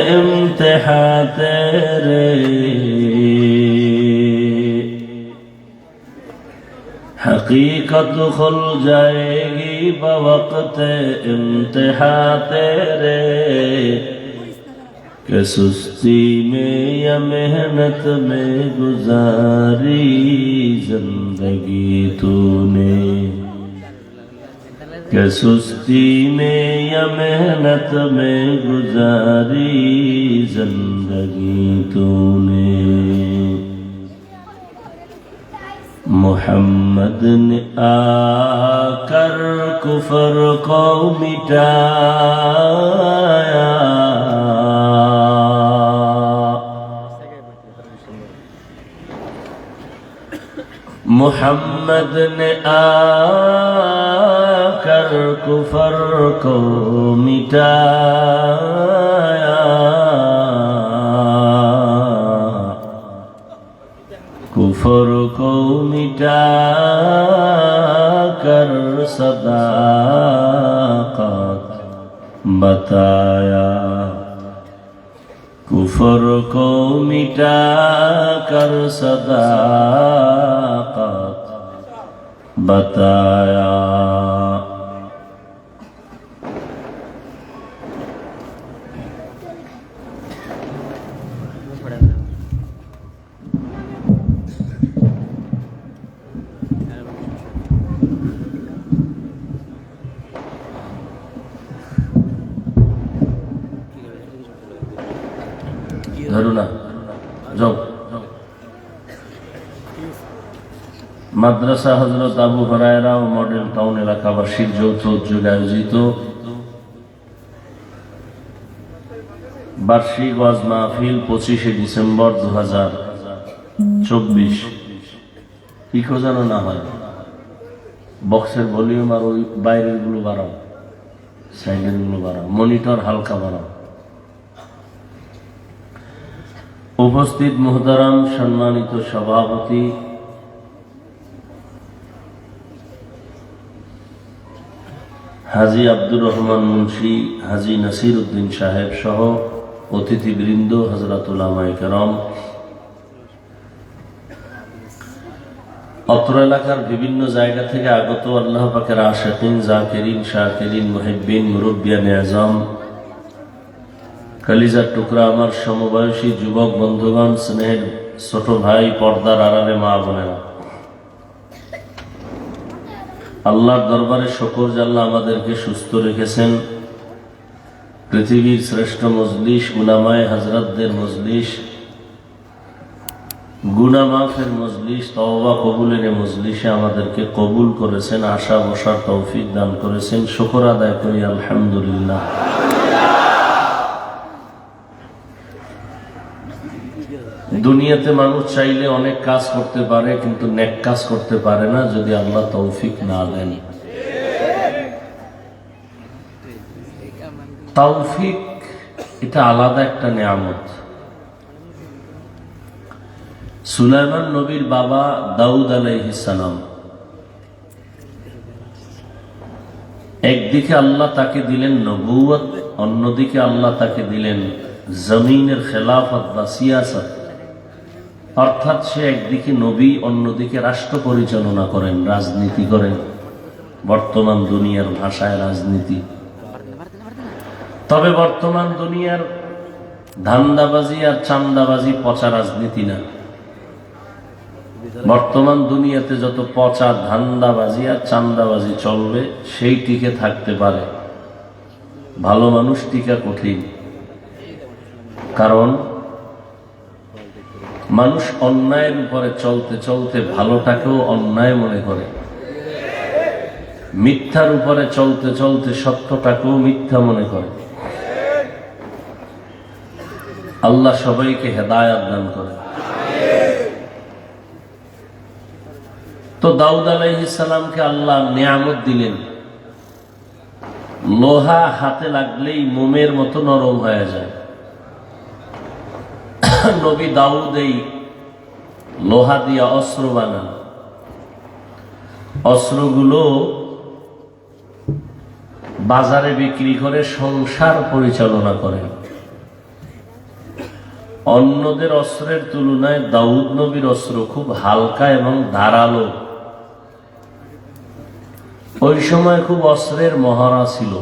इम्तिहान तेरे हकीकत खुल जाएगी बवक्त इम्तिहान तेरे कि सुस्ती में या मेहनत में गुजारी जिंदगी तूने कि सुस्ती में या मेहनत में गुजारी जिंदगी तूने मोहम्मद ने आकर कुफर को मिटाया मोहम्मद ने आकर कुफर को मिटाया कुफर को मिटाकर सदाकत बताया कुफर को मिटाकर सदाकत बताया ধরো না যাও মাদ্রাসা হযরত আবু হুরায়রা ও মডেল টাউন এলাকাবাসীর যৌথ উদ্যোগে আয়োজিত বার্ষিক ওয়াজ মাহফিল 25শে ডিসেম্বর 2024 কি খোঁজানো না হয় বক্সের ভলিউম আর ওই বাইরের গুলো বাড়াও সাইডের গুলো বাড়াও মনিটর হালকা বাড়াও উপস্থিত মুহতারাম সম্মানিত সভাপতি হাজী আব্দুর রহমান মুন্সি হাজী নাসির উদ্দিন সাহেব সহ অতিথিবৃন্দ হযরত উলামায়ে কেরাম অত্র এলাকার বিভিন্ন জায়গা থেকে আগত আল্লাহ পাকের আশিকিন জাকিরিন শাকিরিন মুহিব্বিন মুরব্বিয়ানে আযম কলিজার টুকরা আমার সমবয়সী যুবক বন্ধুগণ স্নেহের ছোট ভাই পর্দার আড়ালে মা বোনেরা আল্লাহর দরবারে শুকর যে আল্লাহ আমাদেরকে সুস্থ রেখেছেন পৃথিবীর শ্রেষ্ঠ মজলিস উলামায়ে হযরতদের মজলিস গুনাহ মাফের মজলিস তওবা কবুলের মজলিসে আমাদেরকে কবুল করেছেন আশা বসার তৌফিক দান করেছেন শুকর আদায় করি আলহামদুলিল্লাহ দুনিয়াতে মানুষ চাইলে অনেক কাজ করতে পারে কিন্তু নেক কাজ করতে পারে না যদি আল্লাহ তৌফিক না দেন তৌফিক এটা আলাদা একটা নিয়ামত সুলাইমান নবীর বাবা দাউদ আলাইহিস সালাম একদিকে আল্লাহ তাকে দিলেন নবুয়ত অন্যদিকে আল্লাহ তাকে দিলেন জমিনের খেলাফত বা সিয়াসত অর্থাৎ সে একদিকে নবী অন্যদিকে রাষ্ট্র পরিচালনা করেন রাজনীতি করেন বর্তমান দুনিয়ার ভাষায় রাজনীতি তবে বর্তমান দুনিয়ার ধান্দাবাজি আর চান্দাবাজি পচা রাজনীতি না বর্তমান দুনিয়াতে যত পচা ধান্দাবাজি আর চান্দাবাজি চলবে সেই টিকে থাকতে পারে ভালো মানুষ টিকা কঠিন কারণ মানুষ অন্যায়ের উপরে চলতে চলতে ভালোটাকেও অন্যায় মনে করে মিথ্যার উপরে চলতে চলতে সত্যটাকেও মিথ্যা মনে করে আল্লাহ সবাইকে হেদায়েত দান করে তো দাউদ আলাইহিস সালামকে আল্লাহ নিয়ামত দিলেন লোহা হাতে লাগলেই মোমের মতো নরম হয়ে যায় নবী দাউদ এই লোহা দিয়া অস্ত্র বানান অস্ত্রগুলো বাজারে বিক্রি করে সংসার পরিচালনা করেন অন্যদের অস্ত্রের তুলনায় দাউদ নবীর অস্ত্র খুব হালকা এবং ধারালো। ওই সময় খুব অস্ত্রের মহড়া ছিল।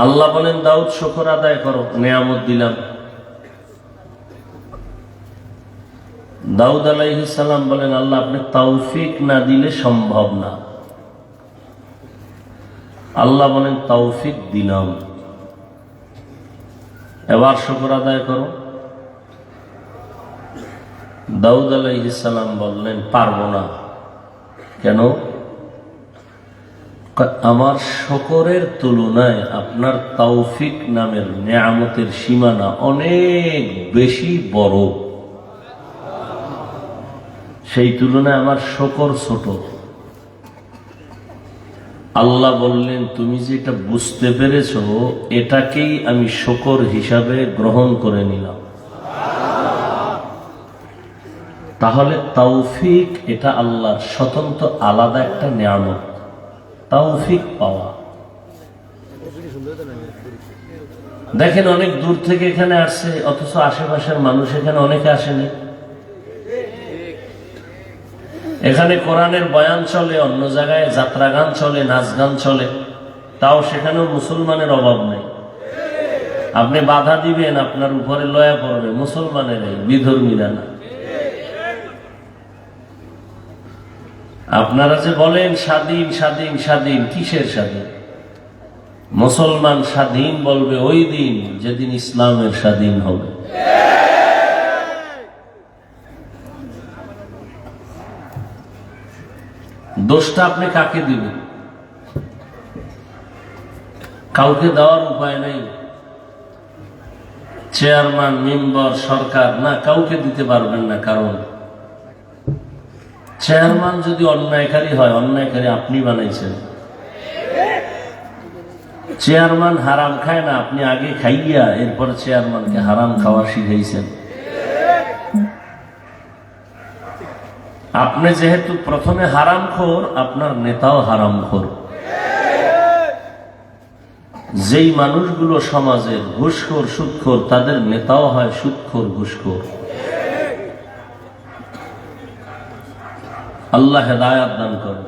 আল্লাহ বলেন, দাউদ শুকর আদায় করো, নেয়ামত দিলাম। দাউদ আলাইহিস সালাম বলেন, আল্লাহ আপনি তৌফিক না দিলে সম্ভব না। আল্লাহ বলেন, তৌফিক দিলাম, এবার শুকর আদায় করো। দাউদ আলাইহিস সালাম বললেন, পারবো না। কেন? আমার শুকরের তুলনায় আপনার তৌফিক নামের নেয়ামতের সীমানা অনেক বেশি বড়, সেই তুলনায় আমার শুকর ছোট। আল্লাহ বললেন, তুমি যেটা বুঝতে পেরেছো এটাকেই আমি শুকর হিসাবে গ্রহণ করে নিলাম। তাহলে তৌফিক এটা আল্লাহর স্বতন্ত্র আলাদা একটা নিয়ামত, তৌফিক পাওয়া। দেখেন, অনেক দূর থেকে এখানে আসছে, অথচ আশেপাশের মানুষ এখানে অনেকে আসেনি। এখানে কোরআনের বয়ান চলে, অন্য জায়গায় যাত্রা গান চলে, নাচ গান চলে, তাও সেখানেও মুসলমানের অভাব নেই। আপনি বাধা দিবেন, আপনার উপরে লয়া পড়বে, মুসলমানের এই বিধর্মীরা না। আপনারা যে বলেন স্বাধীন স্বাধীন স্বাধীন, কিসের স্বাধীন? মুসলমান স্বাধীন বলবে ওই দিন যেদিন ইসলামের স্বাধীন হবে। দোষটা আপনি কাকে দিবেন? কাউকে দেওয়ার উপায় নেই। চেয়ারম্যান, মেম্বার, সরকার না, কাউকে দিতে পারবেন না। কারণ চেয়ারম্যান যদি অন্যায়কারী হয়, অন্যায়কারী আপনি বানাইছেন। চেয়ারম্যান হারাম খায় না, আপনি আগে খাইয়া এরপরে চেয়ারম্যানকে হারাম খাওয়া শিখাইছেন। আপনি যেহেতু প্রথমে হারামখোর, আপনার নেতাও হারামখোর। যেই মানুষগুলো সমাজের ঘুষখোর, সুদখোর, তাদের নেতাও হয় সুদখোর, ঘুষখোর। আল্লাহ হেদায়াত দান করেন।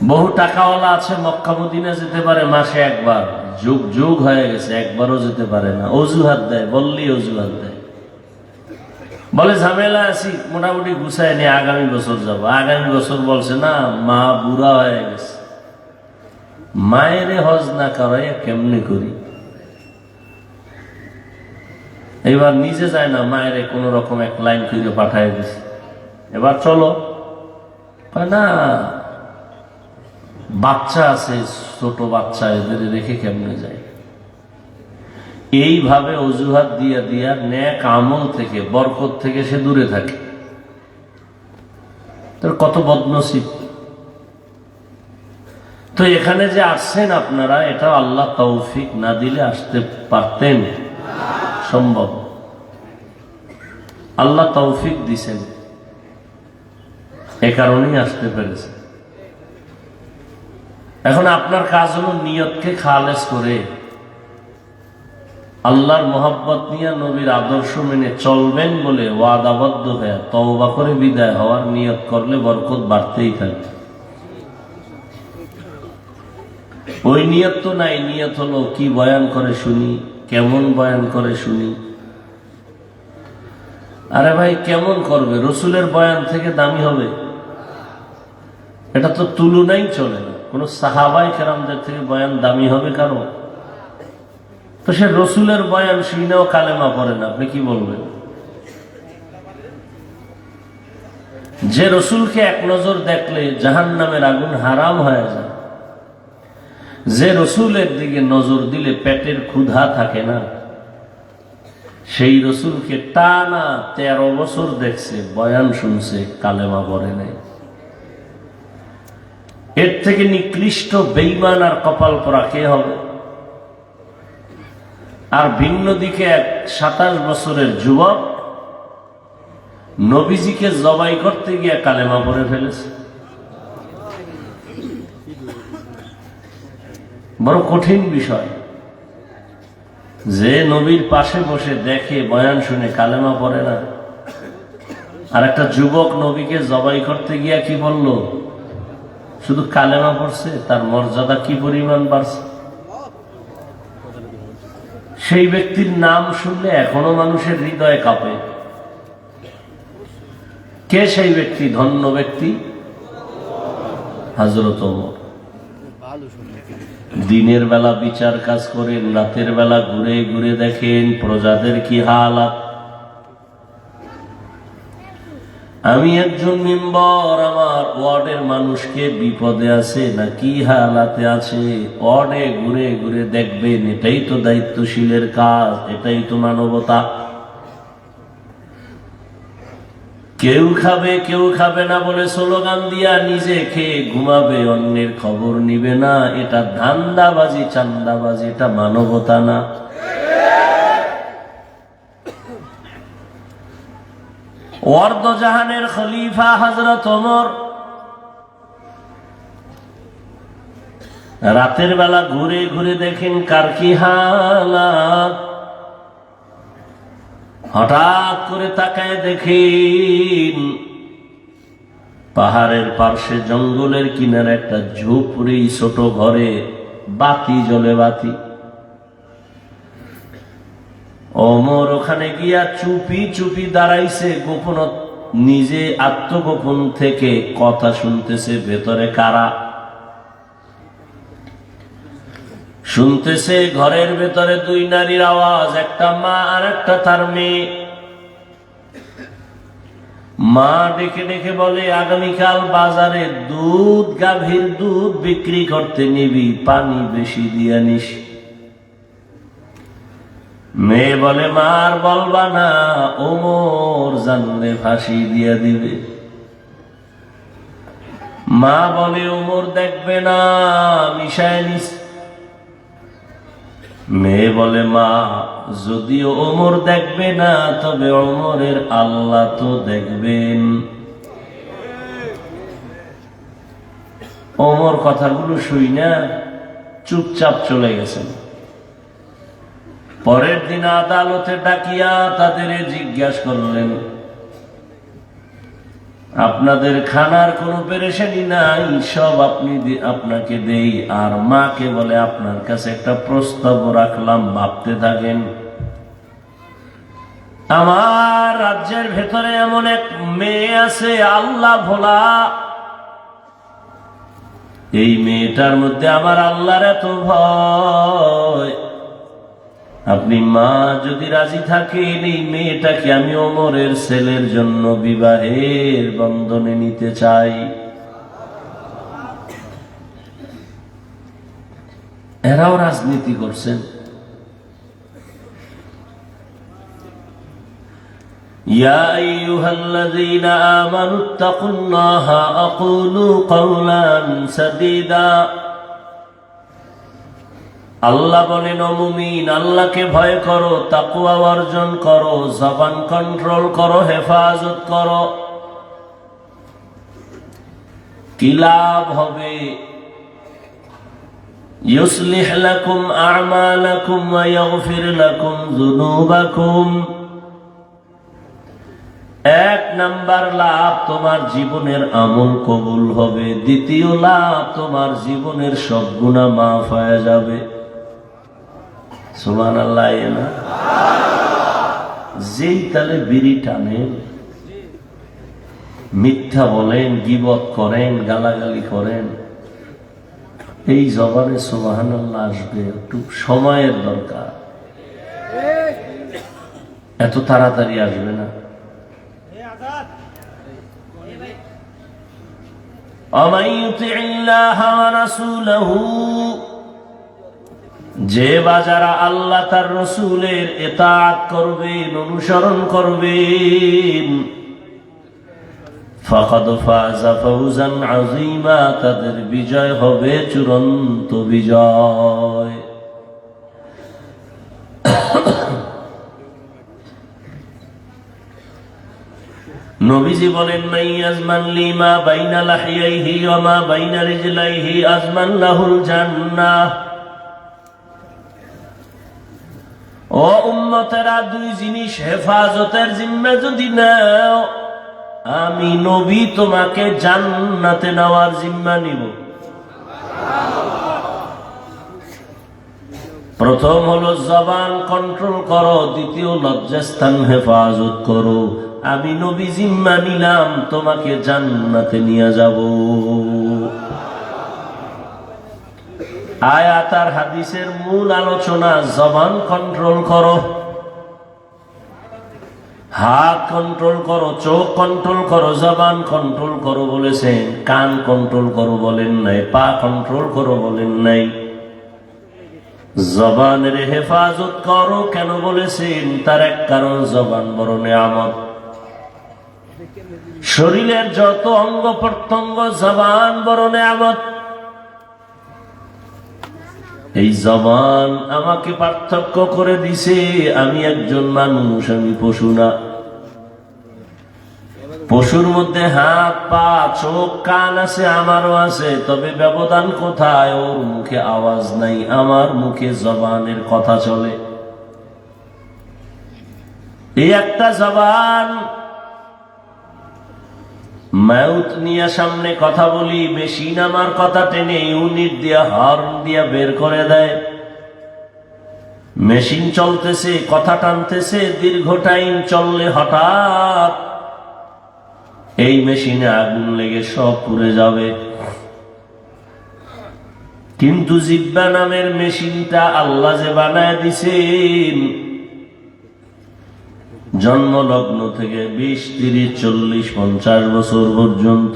বহু টাকাওয়ালা আছে, মক্কা মদিনা যেতে পারে মাসে একবার, যুগ যুগ হয়ে গেছে একবারও যেতে পারে না। অজুহাত দেয়, বললি অজুহাত দেয়, বলে ঝামেলা আছি, মোটামুটি গুছায় নিয়ে আগামী বছর যাব। আগামী বছর বলছে না, মা বুড়া হয়ে গেছে, মায়েরে হজ না করাই কেমনে করি। এবার নিজে যায় না, মায়েরে কোন রকম এক লাইন করে পাঠায় দিছে, এবার চলো। না, বাচ্চা আছে, ছোট বাচ্চা, এদের রেখে কেমনে যায়। এইভাবে অজুহাত দিয়া দিয়া নেক আমল থেকে, বরকত থেকে সে দূরে থাকে। তোর কত বদনসিব। তো এখানে যে আসছেন আপনারা, এটা আল্লাহ তৌফিক না দিলে আসতে পারতেন? সম্ভব। আল্লাহ তৌফিক দিছেন, এ কারণেই আসতে পেরেছে। এখন আপনার কাজ হলো নিয়তকে খালেস করে আল্লাহর মোহাব্বত নিয়ে, নবীর আদর্শ মেনে চলবেন বলে ওয়াদাবদ্ধ হয়ে তওবা করে বিদায় হওয়ার নিয়ত করলে বরকত বাড়তেই থাকে। ওই নিয়ত তো নাই। নিয়ত হলো কি বয়ান করে শুনি, কেমন বয়ান করে শুনি। আরে ভাই, কেমন করবে? রসুলের বয়ান থেকে দামি হবে? এটা তো তুলনাই চলে না। কোন সাহাবাই কেরামদের থেকে বয়ান দামি হবে কারো? তো সে রসুলের বয়ান শুনেও কালেমা পড়ে না, আপনি কি বলবেন? যে রসুলকে এক নজর দেখলে জাহান্নামের আগুন হারাম হয়ে যায়, যে রসুলের দিকে নজর দিলে পেটের ক্ষুধা থাকে না, সেই রসুলকে টানা 13 বছর দেখছে, বয়ান শুনছে, কালেমা পড়ে নাই। এর থেকে নিকৃষ্ট বেঈমান আর কপাল পরা কে হবে? আর ভিন্ন দিকে এক 27 বছরের যুবক নবীজিকে জবাই করতে গিয়ে কালেমা পড়ে ফেলেছে। বড় কঠিন বিষয়। যে নবীর পাশে বসে দেখে, বয়ান শুনে, কালেমা পড়ে না, আর একটা যুবক নবীকে জবাই করতে গিয়া কি বলল, শুধু কালেমা পড়ছে, তার মর্যাদা কি পরিমাণ বাড়ছে। সেই ব্যক্তির নাম শুনলে এখনো মানুষের হৃদয়ে কাঁপে। কে সেই ব্যক্তি? ধন্য ব্যক্তি হযরত ওমর। দিনের বেলা বিচার কাজ করেন, রাতের বেলা ঘুরে ঘুরে দেখেন প্রজাদের কি হালাত। আমি একজন মেম্বার, আমার ওয়ার্ডের মানুষকে বিপদে আছে না কি হালাতে আছে, ওয়ার্ডে ঘুরে ঘুরে দেখবেন। এটাই তো দায়িত্বশীলের কাজ, এটাই তো মানবতা। কেউ খাবে কেউ খাবে না বলে স্লোগান দিয়া নিজে খেয়ে ঘুমাবে, অন্যের খবর নিবে না। এটা ধান্দাবাজি, চান্দাবাজি, এটা মানবতা না। ওয়ার্দজাহানের খলিফা হযরত ওমর রাতের বেলা ঘুরে ঘুরে দেখেন কার কি হালাত। হঠাৎ করে তাকায় দেখেন পাহাড়ের পার্শ্বে জঙ্গলের কিনারে একটা ঝুপড়ি, ছোট ঘরে বাতি জ্বলে, বাতি। ওমর ওখানে গিয়া চুপি চুপি দাঁড়াইছে, গোপন, নিজে আত্মগোপন থেকে কথা শুনতেছে। ভেতরে কারা শুনতেছে? ঘরের ভেতরে দুই নারীর আওয়াজ, একটা মা আর একটা তার মেয়ে। মা ডেকে ডেকে বলে, আগামীকাল বাজারে দুধ, গাভীর দুধ বিক্রি করতে নিবি, পানি বেশি দিয়া নিস। মেয়ে বলে, মার বলবা না, ওমর জানলে ফাঁসি দিয়া দিবে। মা বলে, ওমর দেখবে না, মিশায় নিস। মেয়ে বলে, মা যদিও ওমর দেখবে না, তবে ওমরের আল্লাহ তো দেখবেন। ওমর কথাগুলো শুই না চুপচাপ চলে গেছেন। পরের দিন আদালতে ডাকিয়া তাদের জিজ্ঞাসা করলেন, আপনাদের খানার কোনো পেরেশানি নাই, সব আপনাকে দেই। আর মাকে বলে, আপনার কাছে একটা প্রস্তাব রাখলাম, ভাবতে থাকেন। আমার রাজ্যের ভেতরে এমন এক মেয়ে আছে, আল্লাহ ভোলা। এই মেয়েটার মধ্যে আমার আল্লাহর এত ভয়। আপনি মা যদি রাজি থাকেন, এই মেয়েটাকে আমি ওমরের ছেলের জন্য বিবাহের বন্ধনে নিতে চাই। এরাও রাজনীতি করছেন। ইয়া আইয়ুহাল্লাযীনা আমানুত্তাকুল্লাহা আকুলু কাওলান সাদীদা। আল্লাহ বলেন, ও মুমিন, আল্লাহকে ভয় করো, তাকওয়া অর্জন করো, জবান কন্ট্রোল করো, হেফাজত করো। কি লাভ হবে? ইউসলিহ লাকুম আ'মালাকুম ওয়া ইয়াগফির লাকুম যুনুবাকুম। এক নাম্বার লাভ, তোমার জীবনের আমল কবুল হবে। দ্বিতীয় লাভ, তোমার জীবনের সব গুনাহ মাফ হয়ে যাবে। সুবহানাল্লাহ। না যেই তালে বিড়ি টানেন, মিথ্যা বলেন, গীবত করেন, গালাগালি করেন, এই জবানে সুবহানাল্লাহ আসবে, একটু সময়ের দরকার, এত তাড়াতাড়ি আসবে না। ومن يطع الله ورسوله, যে বাজারা আল্লাহ তার রসুলের ইতাআত করবেন, অনুসরণ করবেন, ফাকাদ ফাযা ফাওজান আযীমা, তাদের বিজয় হবে চূড়ান্ত বিজয়। নবীজি বলেন, মান ইয়াজমান লিমা বাইনা লাহিয়াইহি ওয়া মা বাইনা রিজলাইহি আজমান লাহুল জান্নাহ। ও উম্মতেরা, দুই জিনিস হেফাজতের জিম্মা যদি নাও, আমি নবী তোমাকে জান্নাতে নেওয়ার জিম্মা নিব। প্রথম হলো জবান কন্ট্রোল করো, দ্বিতীয় লজ্জাস্থান হেফাজত করো। আমি নবী জিম্মা নিলাম, তোমাকে জান্নাতে নিয়ে যাব। আয়াত আর হাদিসের মূল আলোচনা, জবান কন্ট্রোল করো, হাত কন্ট্রোল করো, চোখ কন্ট্রোল করো, জবান কন্ট্রোল করো বলেছেন। কান কন্ট্রোল করো বলেন নাই, পা কন্ট্রোল করো বলেন নাই। জবানের হেফাজত করো কেন বলেছেন? তার এক কারণ, জবান বড় নেয়ামত। শরীরের যত অঙ্গ প্রত্যঙ্গ, জবান বড় নেয়ামত। এই জবান আমাকে পার্থক্য করে দিছে, আমি একজন মানুষ, আমি পশু না। পশুর মধ্যে হাত, পা, চোখ, কান আছে, আমারও আছে, তবে ব্যবধান কোথায়? ওর মুখে আওয়াজ নাই, আমার মুখে জবানের কথা চলে। এই একটা জবান, মাউথ নিয়ে সামনে কথা বলি, মেশিন আমার কথা টেনে ইউনিট দিয়া, হর্ন দিয়া বের করে দেয়। মেশিন চলতেছে, কথা টানতেছে, দীর্ঘ টাইম চললে হঠাৎ এই মেশিনে আগুন লেগে সব পুড়ে যাবে। কিন্তু জিহ্বা নামের মেশিনটা আল্লাহ যে বানায় দিছেন, জন্মলগ্ন থেকে 20, 30, 40, 50 বছর পর্যন্ত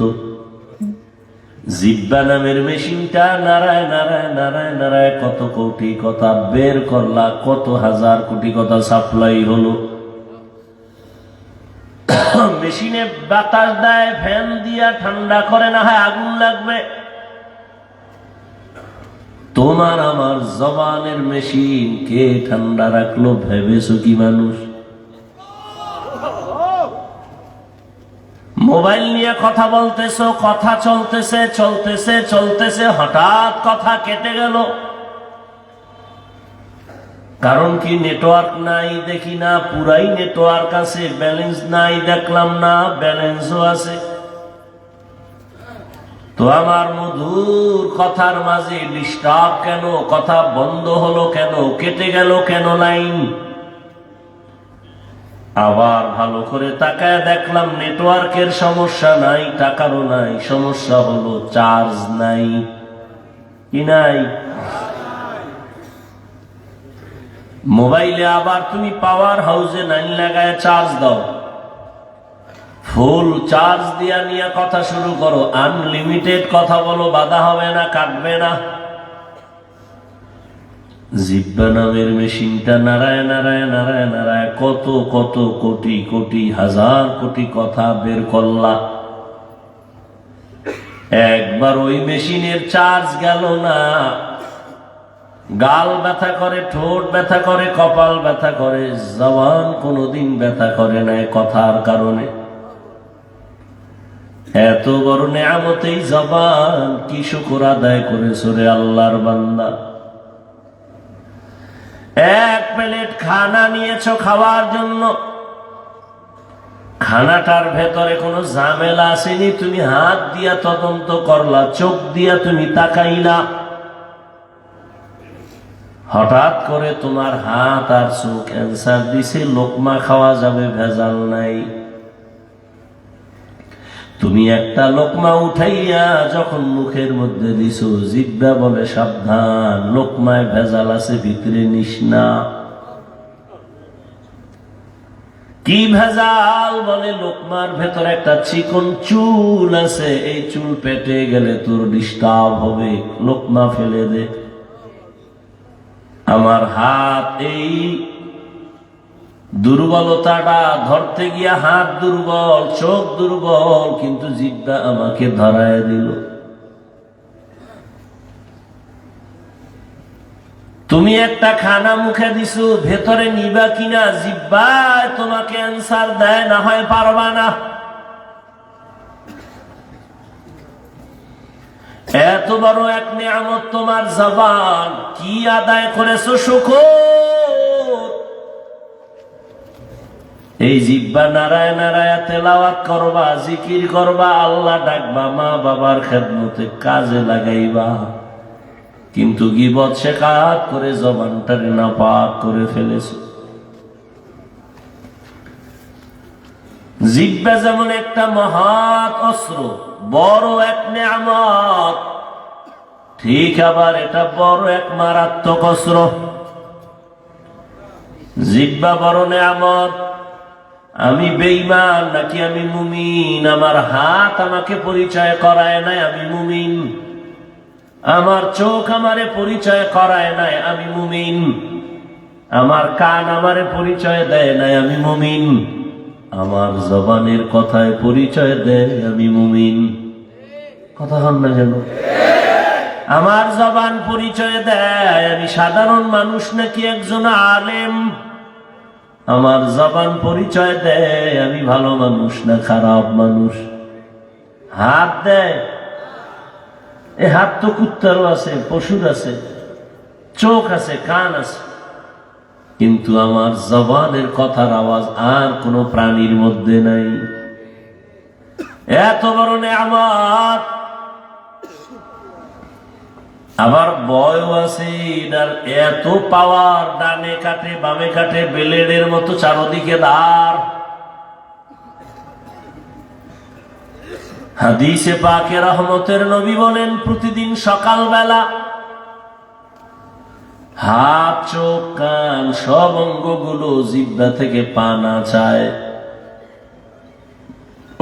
জিহ্বা নামের মেশিনটা নারায় নারায় নারায় নারায় কত কোটি কথা বের করলা, কত হাজার কোটি কথা সাপ্লাই হলো। মেশিনে বাতাস দেয়, ফ্যান দিয়া ঠান্ডা করে, না হয় আগুন লাগবে। তোমার আমার জবানের মেশিন কে ঠান্ডা রাখলো ভেবেছো কি মানুষ? মোবাইল নিয়ে কথা বলতেছো, কথা চলতেছে চলতেছে চলতেছে, হঠাৎ কথা কেটে গেল। কারণ কি? নেটওয়ার্ক নাই, দেখি না, পুরাই নেটওয়ার্ক আছে। ব্যালেন্স নাই, দেখলাম না, ব্যালেন্সও আছে। তো আমার মধুর কথার মাঝে ডিস্টার্ব কেন? কথা বন্ধ হলো কেন? কেটে গেল কেন লাইন? আবার ভালো করে তাকায় দেখলাম নেটওয়ার্কের সমস্যা নাই, টাকারও নাই, সমস্যা হলো চার্জ নাই। কি নাই? মোবাইলে আবার তুমি পাওয়ার হাউসে লাইন লাগায় চার্জ দাও, ফুল চার্জ দিয়া নিয়ে কথা শুরু করো, আনলিমিটেড কথা বলো, বাধা হবে না, কাটবে না। জিহ্বা নামের মেশিনটা নারায় নারায় নারায় নারায় কত কত কোটি কোটি হাজার কোটি কথা বের করলা। একবার ওই মেশিনের চার্জ গেল না, গাল ব্যথা করে, ঠোঁট ব্যথা করে, কপাল ব্যথা করে, জবান কোনোদিন ব্যথা করে না কথার কারণে। এত বড় নেয়ামত এই জবান, কি শুকর আদায় করেছো রে আল্লাহর বান্দা। এক প্লেট খানা নিয়েছো খাওয়ার জন্য, খানাটার ভেতরে কোনো ঝামেলা আসেনি, তুমি হাত দিয়া তদন্ত করলা, চোখ দিয়া তুমি তাকাইলা, হঠাৎ করে তোমার হাত আর চোখ অ্যান্সার দিছে লোকমা খাওয়া যাবে, ভেজাল নাই। তুমি একটা লোকমা উঠাইয়া যখন মুখের মধ্যে দিছো, জিহ্বা বলে সাবধান, লোকমায় ভেজাল আছে, ভিতরে নিস না। কি ভেজাল? বলে লোকমার ভেতরে একটা চিকন চুল আছে, এই চুল পেটে গেলে তোর ডিস্টার্ব হবে, লোকমা ফেলে দে। আমার হাত এই দুর্বলতাটা ধরতে গিয়া হাত দুর্বল, চোখ দুর্বল, কিন্তু জিহ্বা আমাকে ধরায় দিল। তুমি একটা খানা মুখে দিছো, ভেতরে নিবা কিনা জিহ্বায় তোমাকে অ্যান্সার দেয়, না হয় পারবা না। এত বড় এক নিয়ামত তোমার জবান, কি আদায় করেছো শুকর? এই জিহ্বা নারায় নারায় তেলাওয়াত করবা, জিকির করবা, আল্লাহ ডাকবা, মা বাবার খেদমতে কাজে লাগাইবা। কিন্তু গীবত শেখাত করে জবানটারে নাপাক করে ফেলেছে। জিহ্বা যেমন একটা মহৎ অস্ত্র, বড় এক নেয়ামত, ঠিক আবার এটা বড় এক মারাত্মক অস্ত্র। জিহ্বা বড় নেয়ামত। আমি বেঈমান নাকি আমি মুমিন, আমার হাত আমাকে পরিচয় করায় নাই আমি মুমিন, আমার চোখ আমারে পরিচয় করায় নাই আমি মুমিন, আমার কান আমারে পরিচয় দেয় নাই আমি মুমিন, আমার জবানের কথায় পরিচয় দেয় আমি মুমিন। কথা হন না যেন? আমার জবান পরিচয় দেয় আমি সাধারণ মানুষ নাকি একজন আলেম, আমার জবান পরিচয় দেয় আমি ভালো মানুষ না খারাপ মানুষ। হাত দেয়, এ হাত তো কুত্তারও আছে, পশুর আছে, চোখ আছে, কান আছে, কিন্তু আমার জবানের কথার আওয়াজ আর কোন প্রাণীর মধ্যে নাই। এত বড় নেয়ামত। আবার বয়ও আছে, এটার এত পাওয়ার, ডানে কাটে বামে কাটে, ব্লেডের মতো চারদিকে ধার। হাদিসে পাকে রহমতের নবী বলেন, প্রতিদিন সকালবেলা হাত, চোখ, কান সব অঙ্গগুলো জিহ্বা থেকে পানা চায়।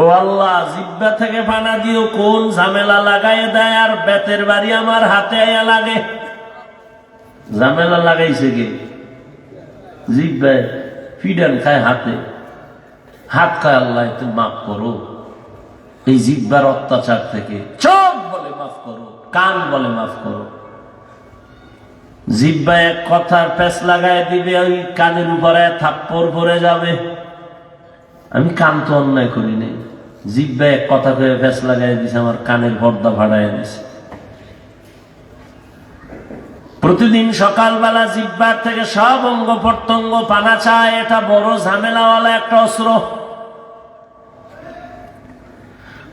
ও আল্লাহ, জিহ্বা থেকে পানা দিও কোন ঝামেলা লাগাই দেয়, আর বেতের বাড়ি আমার হাতে আয়া লাগে। ঝামেলা লাগাইছে কে? জিহ্বায় ফিডান খায় হাতে, হাত খায়। আল্লাহ তুমি মাফ করো এই জিহ্বার অত্যাচার থেকে। চোখ বলে মাফ করো, কান বলে মাফ করো। জিহ্বা এক কথার প্যাঁচ লাগায় দিবে, ওই কানের উপরে থাপ্পড় পড়ে যাবে। আমি কান তো অন্যায় করি নাই, জিহ্বা এক কথা করে প্যাঁচ লাগাই দিছে, আমার কানের পর্দা ভাড়ায় দিছে। প্রতিদিন সকালবেলা জিহ্বার থেকে সব অঙ্গ প্রত্যঙ্গ পানা চায়। এটা বড় ঝামেলাওয়ালা একটা অস্ত্র।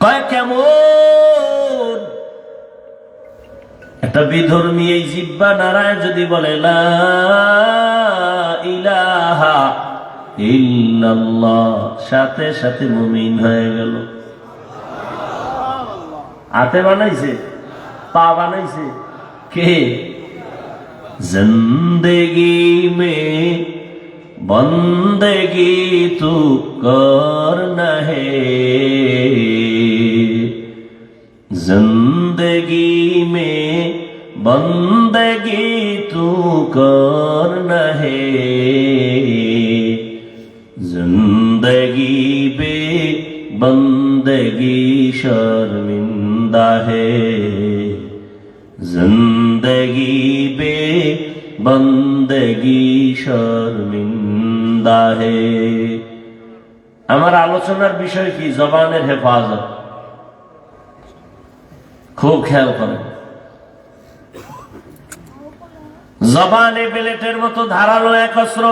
কয় কেমন? একটা বিধর্মী এই জিহ্বা নারায় যদি বলে লা ইলাহা ইল্লাল্লাহ, সাথে সাথে মুমিন হয়ে গেল। হাতে বানাইছে, পা বানাইছে কে? জিন্দেগি মে বন্দেগি তু করনা হে, जिंदगी में बंदगी तू करना है, जिंदगी बे बंदगी शर्मिंदा है, जिंदगी बे बंदगी शर्मिंदा है। আমার আলোচনার বিষয় কি? জবানের হেফাজত। খুব খেয়াল করেন, জবানে বেলেটের মতো ধারালো এক অস্ত্র।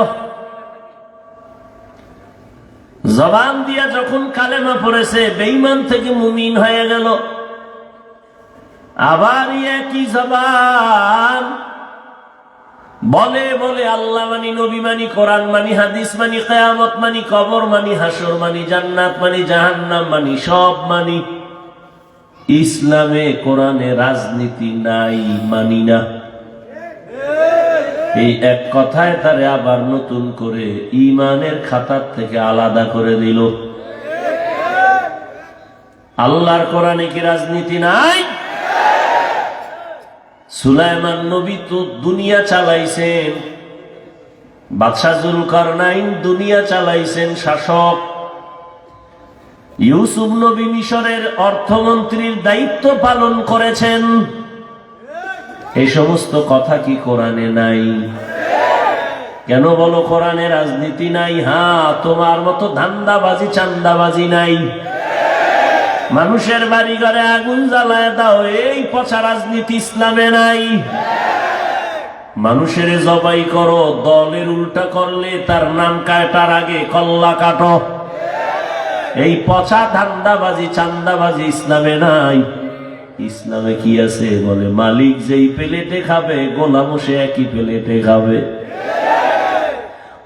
জবান দিয়া যখন কালেমা পড়েছে, বেঈমান থেকে মুমিন হয়ে গেল। আবার একই জবান বলে বলে আল্লাহ মানি, নবী মানি, কোরআন মানি, হাদিস মানি, কিয়ামত মানি, কবর মানি, হাসর মানি, জান্নাত মানি, জাহান্নাম মানি, সব মানি। ইসলামে কোরআনে রাজনীতি নাই, মানি না। এই এক কথায় তারে আবার নতুন করে ঈমানের খাতার থেকে আলাদা করে দিল। আল্লাহর কোরআনে কি রাজনীতি নাই? সুলাইমান নবী তো দুনিয়া চালাইছেন, বাদশাহ জুলকারনাইন দুনিয়া চালাইছেন, শাসক। ইউসুফ নবী মিশরের অর্থমন্ত্রীর দায়িত্ব পালন করেছেন। এই সমস্ত কথা কি কোরআনে নাই? কেন বলো কোরআনে রাজনীতি নাই? হ্যাঁ, তোমার মতো ধান্দাবাজি চান্দাবাজি নাই। মানুষের বাড়ি ঘরে আগুন জ্বালায় দাও, এই পচা রাজনীতি ইসলামে নাই। মানুষের জবাই করো, দলের উল্টা করলে তার নাম কাটার আগে কল্লা কাটো। এই পচা ধান্দাবাজি চান্দাবাজি ইসলামে নাই। ইসলামে কি আছে? বলে মালিক যেই প্লেটে খাবে গোলামও সে একই প্লেটে খাবে।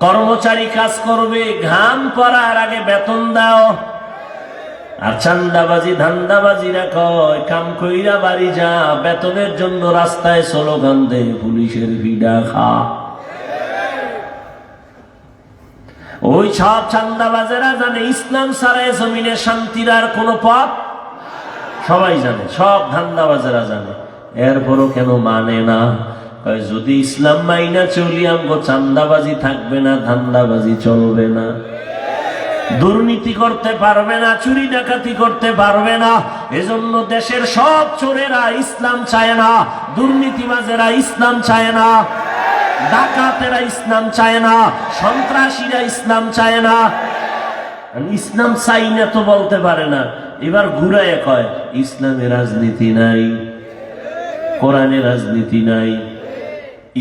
কর্মচারী কাজ করবে, ঘাম পড়ার আগে বেতন দাও। আর চান্দাবাজি ধান্দাবাজিরা কয় কাম কইরা বাড়ি যা, বেতনের জন্য রাস্তায় স্লোগান দেয় পুলিশের ভিড়া খা। ওই সব চান্দাবাজেরা জানে ইসলাম ছাড়া জমিনে শান্তির আর কোন পথ। সবাই জানে, সব ধান্দাবাজেরা জানে, এরপরও কেন মানে না? যদি ইসলাম মাইনা চলি আমগো চান্দাবাজি থাকবে না, ধান্দাবাজি চলবে না, দুর্নীতি করতে পারবে না, চুরি ডাকাতি করতে পারবে না। এজন্য দেশের সব চোরেরা ইসলাম চায় না, দুর্নীতিবাজেরা ইসলাম চায় না, ডাকাতেরা ইসলাম চায় না, সন্ত্রাসীরা ইসলাম চায় না। ইসলাম চাই না তো বলতে পারে না, এবার ঘুরায় কয় ইসলামে রাজনীতি নাই, কোরআনে রাজনীতি নাই।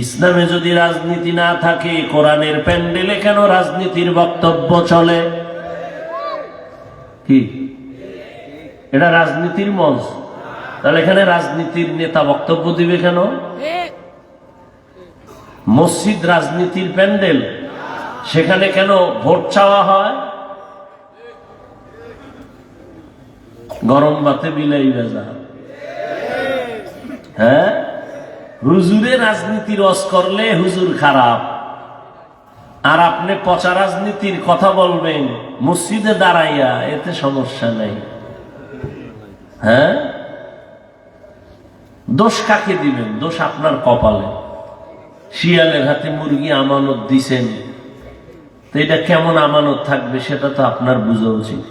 ইসলামে যদি রাজনীতি না থাকে, কোরআনের প্যান্ডেলে কেন রাজনীতির বক্তব্য চলে? কি এটা রাজনীতির মঞ্চ? তাহলে এখানে রাজনীতির নেতা বক্তব্য দিবে কেন? মসজিদ রাজনীতির প্যান্ডেল, সেখানে কেন ভোট চাওয়া হয়? গরম ভাতে বিলাই ভেজা। হ্যাঁ, হুজুরে রাজনীতির রস করলে হুজুর খারাপ, আর আপনি পচা রাজনীতির কথা বলবেন মসজিদে দাঁড়াইয়া, এতে সমস্যা নেই। হ্যাঁ, দোষ কাকে দিবেন? দোষ আপনার কপালে। শিয়ালের হাতে মুরগি আমানত দিছেন, তো এটা কেমন আমানত থাকবে সেটা তো আপনার বোঝা উচিত।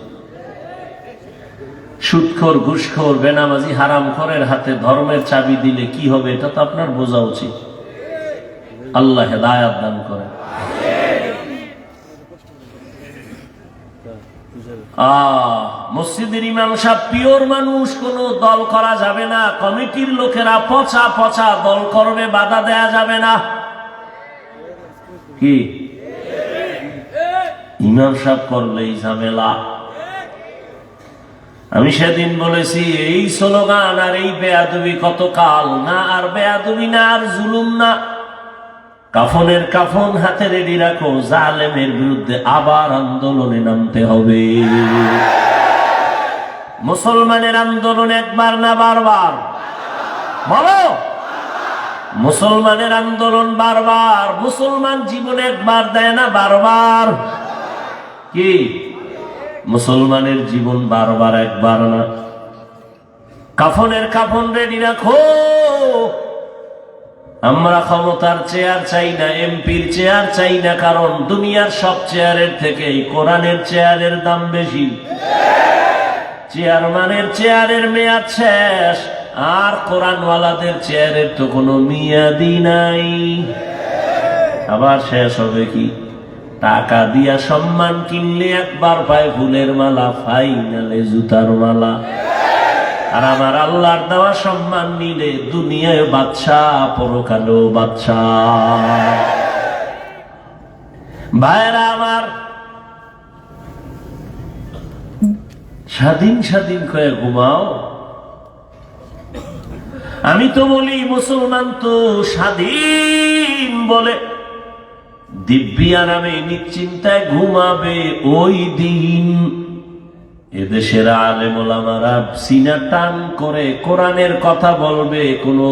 সুদখোর, ঘুষখোর, বেনামাজি, হারামখোরের হাতে ধর্মের চাবি দিলে কি হবে এটা তো আপনার বোঝা উচিত। আল্লাহ হেদায়াত দান করে। মসজিদের ইমাম সাহেব পিওর মানুষ, কোন দল করা যাবে না। কমিটির লোকেরা পচা পচা দল করবে, বাধা দেয়া যাবে না। কি ইমাম সাহেব করলেই ঝামেলা। আমি সেদিন বলেছি এই স্লোগান আর এই বেয়াদবি কতকাল না, আর বেয়াদবি না, আর জুলুম না। কাফনের কাফন হাতে রেডি রাখো, জালেমের বিরুদ্ধে আবার আন্দোলনে নামতে হবে। মুসলমানের আন্দোলন একবার না বারবার? বলো, মুসলমানের আন্দোলন বারবার। মুসলমান জীবন একবার দেয় না, বারবার। কি মুসলমানের জীবন বারবার, একবার না। কাফনের কাফন রেডি রাখো। আমরা ক্ষমতার চেয়ার চাই না, এমপির চেয়ার চাই না, কারণ দুনিয়ার সব চেয়ারের থেকে কোরআনের চেয়ারের দাম বেশি। চেয়ারম্যানের চেয়ারের মেয়াদ শেষ, আর কোরআনওয়ালাদের চেয়ারের তো কোনো মেয়াদই নাই। আবার শেষ হবে কি? টাকা দিয়া সম্মান কিনলে একবার পায় ফুলের মালা, ফাইনালে জুতার মালা। আর আমার আল্লাহর দেওয়া সম্মান নিলে দুনিয়ায় বাদশাহ, পরকালেও বাদশাহ। ভাইরা আমার, স্বাধীন স্বাধীন করে ঘুমাও। আমি তো বলি মুসলমান তো স্বাধীন বলে দিব্যি আরামে নিশ্চিন্তায় ঘুমাবে ওই দিন এদেশের আলেম ওলামারা সিনা টান করে কোরআনের কথা বলবে, কোনো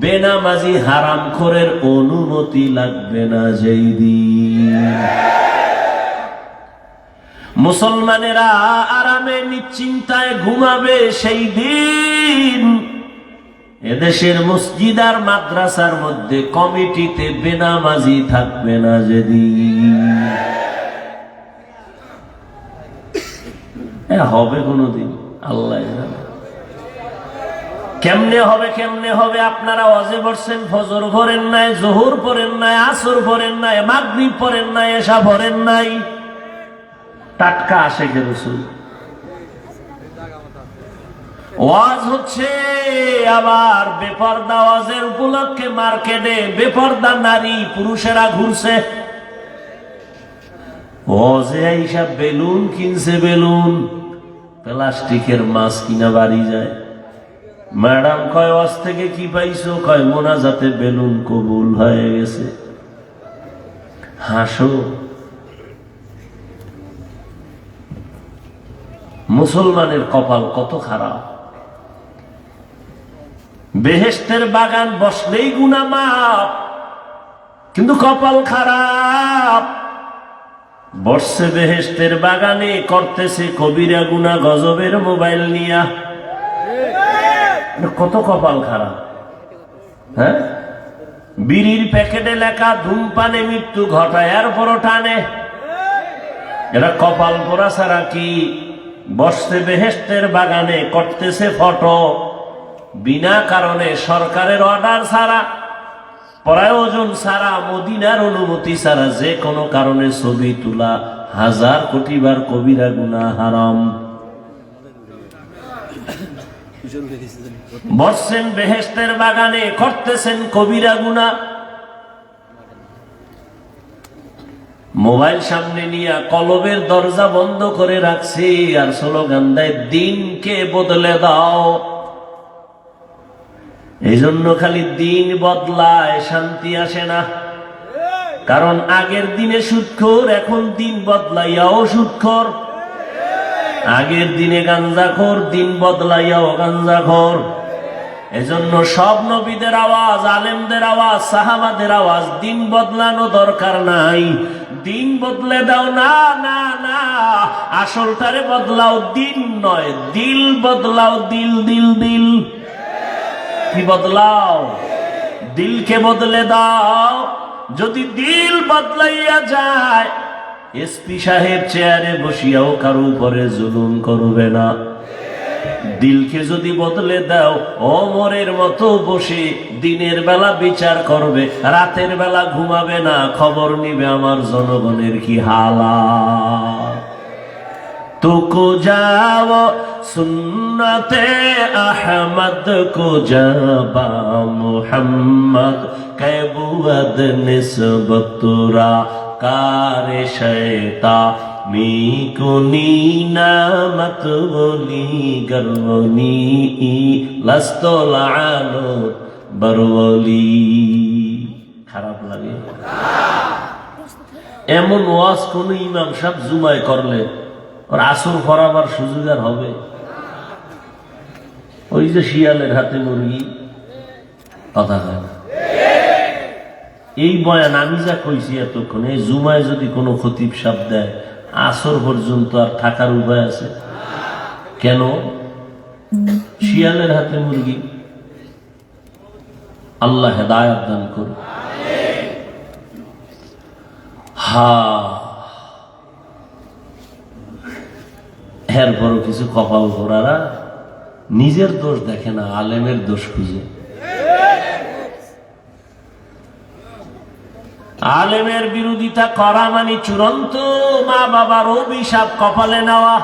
বেনামাজি হারামখোরের অনুমতি লাগবে না যেই দিন। মুসলমানেরা আরামে নিশ্চিন্তায় ঘুমাবে সেই দিন এদেশের মসজিদ আর মাদ্রাসার মধ্যে কমিটিতে বেনামাজি থাকবে না যেদিন। হবে কোনদিন? আল্লাহ জানে কেমনে হবে, কেমনে হবে। আপনারা ওয়াজে পড়ছেন, ফজর পড়েন নাই, জোহর পড়েন নাই, আসর পড়েন নাই, মাগরিব পড়েন নাই, এশা পড়েন নাই। টাটকা আশেকে রাসূল ওয়াজ হচ্ছে, আবার বেপরদা ওয়াজের উপলক্ষে মার্কেটে বেপরদা নারী পুরুষেরা ঘুরছে। ওয়াজে আইসা বেলুন কিনছে, বেলুন প্লাস্টিকের মাছ কিনা বাড়ি যায়। ম্যাডাম কয় ওয়াজ থেকে কি পাইছো? কয় মোনাজাতে বেলুন কবুল হয়ে গেছে। হাসো। মুসলমানের কপাল কত খারাপ। বেহেশতের বাগান বসলেই গুনাহ মাফ, কিন্তু কপাল খারাপ। বসছে বেহেশতের বাগানে, করতেছে কবিরা গুনাহ গজবের মোবাইল নিয়া। কত কপাল খারাপ। হ্যাঁ, বিড়ির প্যাকেটে লেখা ধূমপানে মৃত্যু ঘটায়, এরপরও টানে। এরা কপাল পোড়া ছাড়া কি? বসছে বেহেশতের বাগানে, করতেছে ফটো বিনা কারণে, সরকারের অর্ডার ছাড়া, প্রয়োজন ছাড়া, মদিনার অনুমতি ছাড়া যে কোনো কারণে ছবি তোলা 1000 কোটি বার কবিরা গুনাহ, হারাম। বসছেন বেহেশতের বাগানে, করতেছেন কবিরা গুনাহ। মোবাইল সামনে নিয়ে কলবের দরজা বন্ধ করে রাখছি, আর স্লোগান দেয় দিনকে বদলে দাও। এই জন্য খালি দিন বদলায়, শান্তি আসে না। কারণ আগের দিনে সুদখোর, এখন দিন বদলাইয়াও সুদখোর। আগের দিনে গাঞ্জাখোর, দিন বদলাইয়াও গাঞ্জাখোর। এজন্য সব নবীদের আওয়াজ, আলেমদের আওয়াজ, সাহাবাদের আওয়াজ, দিন বদলানো দরকার নাই। দিন বদলে দাও না, না না, আসলটারে বদলাও, দিন নয়, দিল বদলাও। দিল দিল দিল কি বদলাও? দিলকে বদলে দাও। যদি দিল বদলাইয়া যায়, এসপি সাহেব চেয়ারে বসিয়াও কারো উপরে জুলুম করবে না। দিলকে যদি বদলে দাও, ওমরের মতো বসে দিনের বেলা বিচার করবে, রাতের বেলা ঘুমাবে না, খবর নিবে আমার জনগণের কি হালাত। तुको जाओ सुन्नते अहमद को जाबा मुहम्मद कैबुअद निस्बतुरा कारे शैता मी कुनी नामत बोली गर्वनी लस्तो लानो बरवली। খারাপ লাগে এমন ওয়াজ কোন ইমাম সাহেব জুমায় করলে আর আসর পড়াবার সুযোগ আর হবে? ওই যে শিয়ালের হাতে মুরগি, কথা হয় না। এই বয়ান আমি যা কইছি এতক্ষণ, এই জুমায় যদি কোনো খতিব সাহেব দেয়, আসর পর্যন্ত আর থাকার উপায় আছে? কেন? শিয়ালের হাতে মুরগি। আল্লাহ হেদায়েত দান করুন। এরপরও কিছু কপাল পোড়ারা নিজের দোষ দেখে না, আলেমের দোষ খুঁজে। আলেমের বিরোধিতা করা মানে চূড়ান্ত মা বাবার অভিশাপ কপালে নেওয়া।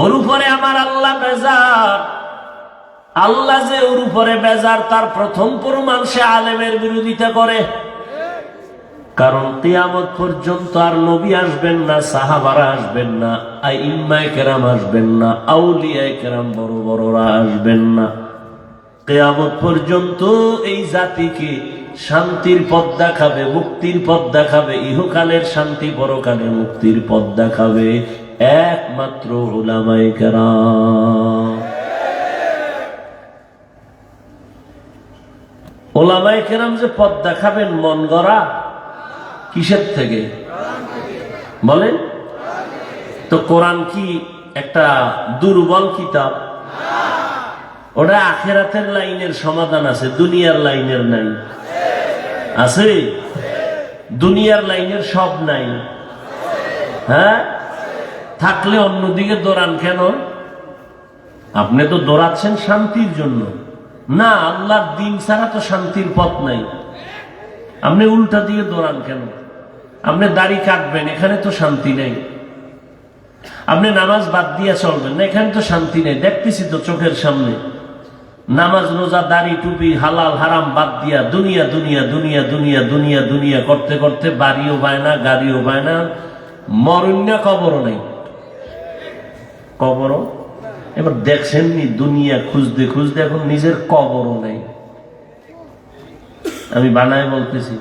ওর উপরে আমার আল্লাহ বেজার। আল্লাহ যে ওর উপরে বেজার তার প্রথম প্রমাণ সে আলেমের বিরোধিতা করে। কারণ কিয়ামত পর্যন্ত আর নবী আসবেন না, সাহাবারা আসবেন না, আইম্মায়ে কেরাম আসবেন না, আউলিয়ায়ে কেরাম বড় বড়রা আসবেন না। কিয়ামত পর্যন্ত এই জাতিকে শান্তির পথ দেখাবে, মুক্তির পথ দেখাবে, ইহকালের শান্তি পরকালের মুক্তির পথ দেখাবে একমাত্র উলামায়ে কেরাম। উলামায়ে কেরাম যে পথ দেখাবেন মন গড়া, কিসের থেকে বলেন তো? কোরআন কি একটা দুর্বল কিতাব? ওটা আখিরাতের লাইনের সমাধান আছে, দুনিয়ার লাইনের নাই। আছে? দুনিয়ার লাইনের সব নাই। হ্যাঁ, থাকলে অন্যদিকে দৌড়ান কেন? আপনি তো দৌড়াচ্ছেন শান্তির জন্য না, আল্লাহর দিন ছাড়া তো শান্তির পথ নাই। আপনি উল্টা দিয়ে দৌড়ান কেন? আপনি দাড়ি কাটবেন, এখানে তো শান্তি নেই। আপনি নামাজ বাদ দিয়া চলবেন না, এখানে তো শান্তি নেই, দেখতেছি তো চোখের সামনে। নামাজ রোজা দাড়ি টুপি হালাল হারাম বাদ দিয়া দুনিয়া দুনিয়া দুনিয়া দুনিয়া দুনিয়া দুনিয়া করতে করতে বাড়িও পায় না, গাড়িও পায় না, মরণ কবরও নেই। কবরও এবার দেখছেননি, দুনিয়া খুঁজতে খুঁজতে এখন নিজের কবরও নেই। আমি বানায় বলতেছি,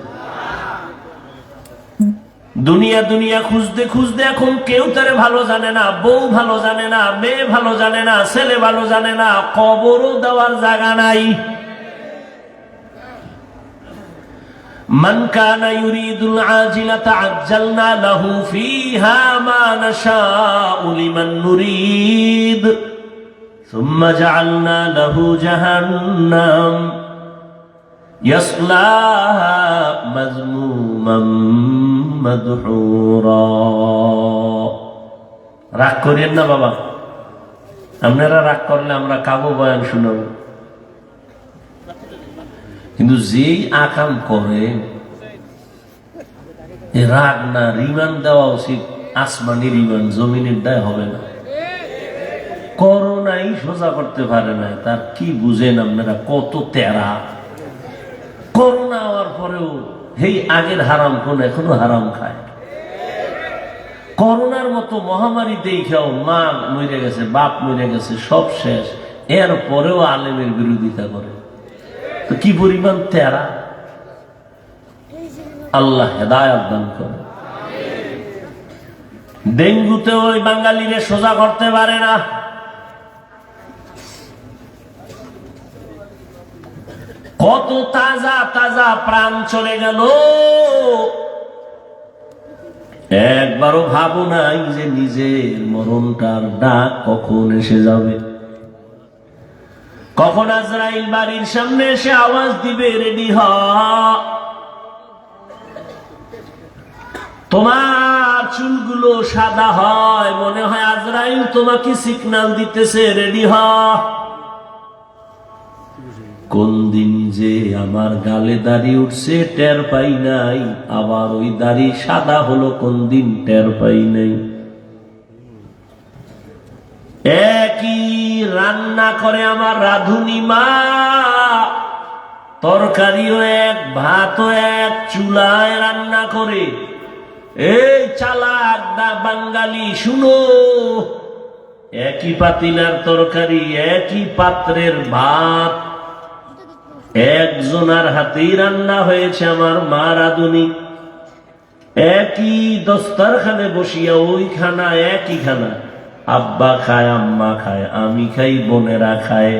দুনিয়া দুনিয়া খুঁজতে খুঁজতে এখন কেউ তারে ভালো জানে না, বউ ভালো জানে না, মেয়ে ভালো জানে না, ছেলে ভালো জানে না, কবরও দেওয়ার জায়গা নাই। মান কানা ইউরিদুল আজিলাতা আজ্জালনা লাহু ফিহা মা নাশাউ লিমান নুরিদ সুম্মা জাআলনা লাহু জাহান্নাম ইয়াসলাহা মাযমুমান মাদহুরা। রাগ করেন না বাবা, আপনারা রাগ করলে আমরা কাবু বয়ান শুনব, কিন্তু যেই আকাম করে রাগ না, রিমান্ড দেওয়া উচিত, আসমানি রিমান্ড, জমিনের দায় হবে না। করোনাই সোজা করতে পারে না, তার কি বুঝেন আপনারা? কত তেরা। করোনা হওয়ার পরেও এই আগের হারাম কোন এখনো হারাম খায়। করোনার মতো মহামারী দেখেও মা মরে গেছে, বাপ মরে গেছে, সব শেষ, এর পরেও আলেমের বিরোধিতা করে। তো কি পরিমাণ তেরা! আল্লাহ হেদায়েত দান করে। ডেঙ্গুতে ওই বাঙালিরে সোজা করতে পারে না। কত তাজা তাজা প্রাণ চলে গেল, একবারও ভাবো নাই যে নিজের মরণটার ডাক কখন এসে যাবে, কখন আজরাইল বাড়ির সামনে এসে আওয়াজ দিবে, রেডি হ। তোমার চুলগুলো সাদা হয়, মনে হয় আজরাইল তোমাকে সিগন্যাল দিতেছে, রেডি হ। কোন দিন যে আমার গালে দাড়ি উঠছে টের পাই নাই, আবার ওই দাড়ি সাদা হলো কোন দিন টের পাই নাই। একই রান্না করে আমার রাঁধুনি মা, তরকারিও এক, ভাতও এক, চুলায় রান্না করে। এই চালাক বাঙালি শুনো, একই পাতিলার তরকারি, একই পাত্রের ভাত, একজনার হাতেই রান্না হয়েছে আমার মা রাঁধুনি। একই দস্তারখানে বসিয়া ওই খানা, একই খানা, আব্বা খায়, আম্মা খায়, আমি খাই, বোনেরা খায়,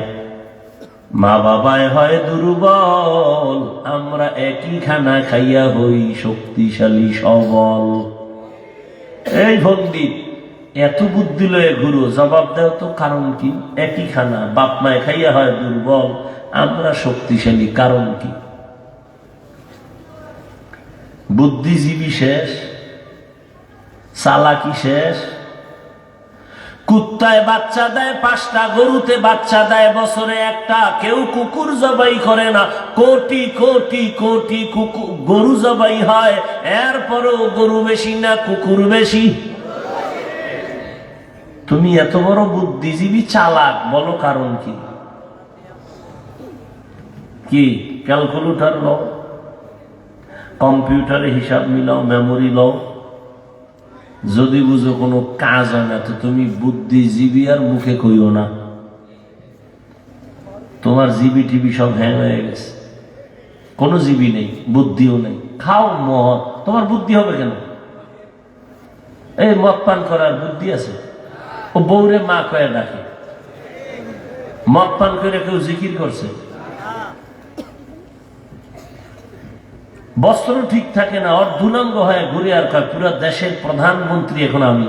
মা বাবায় হয় দুর্বল, আমরা একই খানা খাইয়া হই শক্তিশালী সবল। এই পণ্ডিত, এত বুদ্ধি লয়ে ঘুরো, জবাব দাও তো কারণ কি? একই খানা, বাপ মায় খাইয়া হয় দুর্বল, আমরা শক্তিশালী, কারণ কি? বুদ্ধিজীবী শেষ, চালাকি শেষ। কুত্তায় বাচ্চা দেয় 5টা, গরুতে বাচ্চা দেয় বছরে একটা। কেউ কুকুর জবাই করে না, কোটি কোটি কোটি গরু জবাই হয়, এরপরও গরু বেশি না কুকুর বেশি? তুমি এত বড় বুদ্ধিজীবী চালাক, বলো কারণ কি? কি ক্যালকুলেটর লও, কম্পিউটারে হিসাব মিলাও, মেমোরি লও, যদি বুঝো কোনো কাজ হয় না তো তুমি বুদ্ধিজীবী আর মুখে কইও না। তোমার জিবি টিভি সব হ্যাং হয়ে গেছে, কোনো জিবি নেই, বুদ্ধিও নেই। খাও মদ, তোমার বুদ্ধি হবে কেন? এই মদ পান করার বুদ্ধি আছে? ও বউরে মা কয়ে ডাকে, মদ পান করে কেউ জিকির করছে? বস্ত্র ঠিক থাকে না, অর্ধুনাঙ্গ হয়ে ঘুরে আর কয় পুরো দেশের প্রধানমন্ত্রী এখন আমি।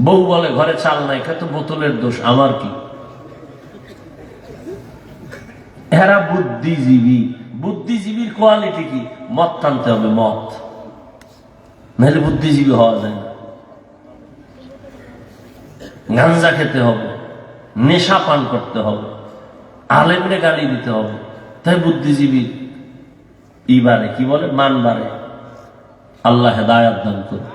বউ বলে ঘরে চাল নাই, কত বোতলের দোষ, আমার কি? এরা বুদ্ধিজীবী। বুদ্ধিজীবীর কোয়ালিটি কি? মদ টানতে হবে, মদ, নাহলে বুদ্ধিজীবী হওয়া যায় না। গাঞ্জা খেতে হবে, নেশা পান করতে হবে, আলেমরে গালি দিতে হবে, তাই বুদ্ধিজীবী ইবারে কি বলে, মান বাড়ে। আল্লাহ হেদায়েত দান করুন।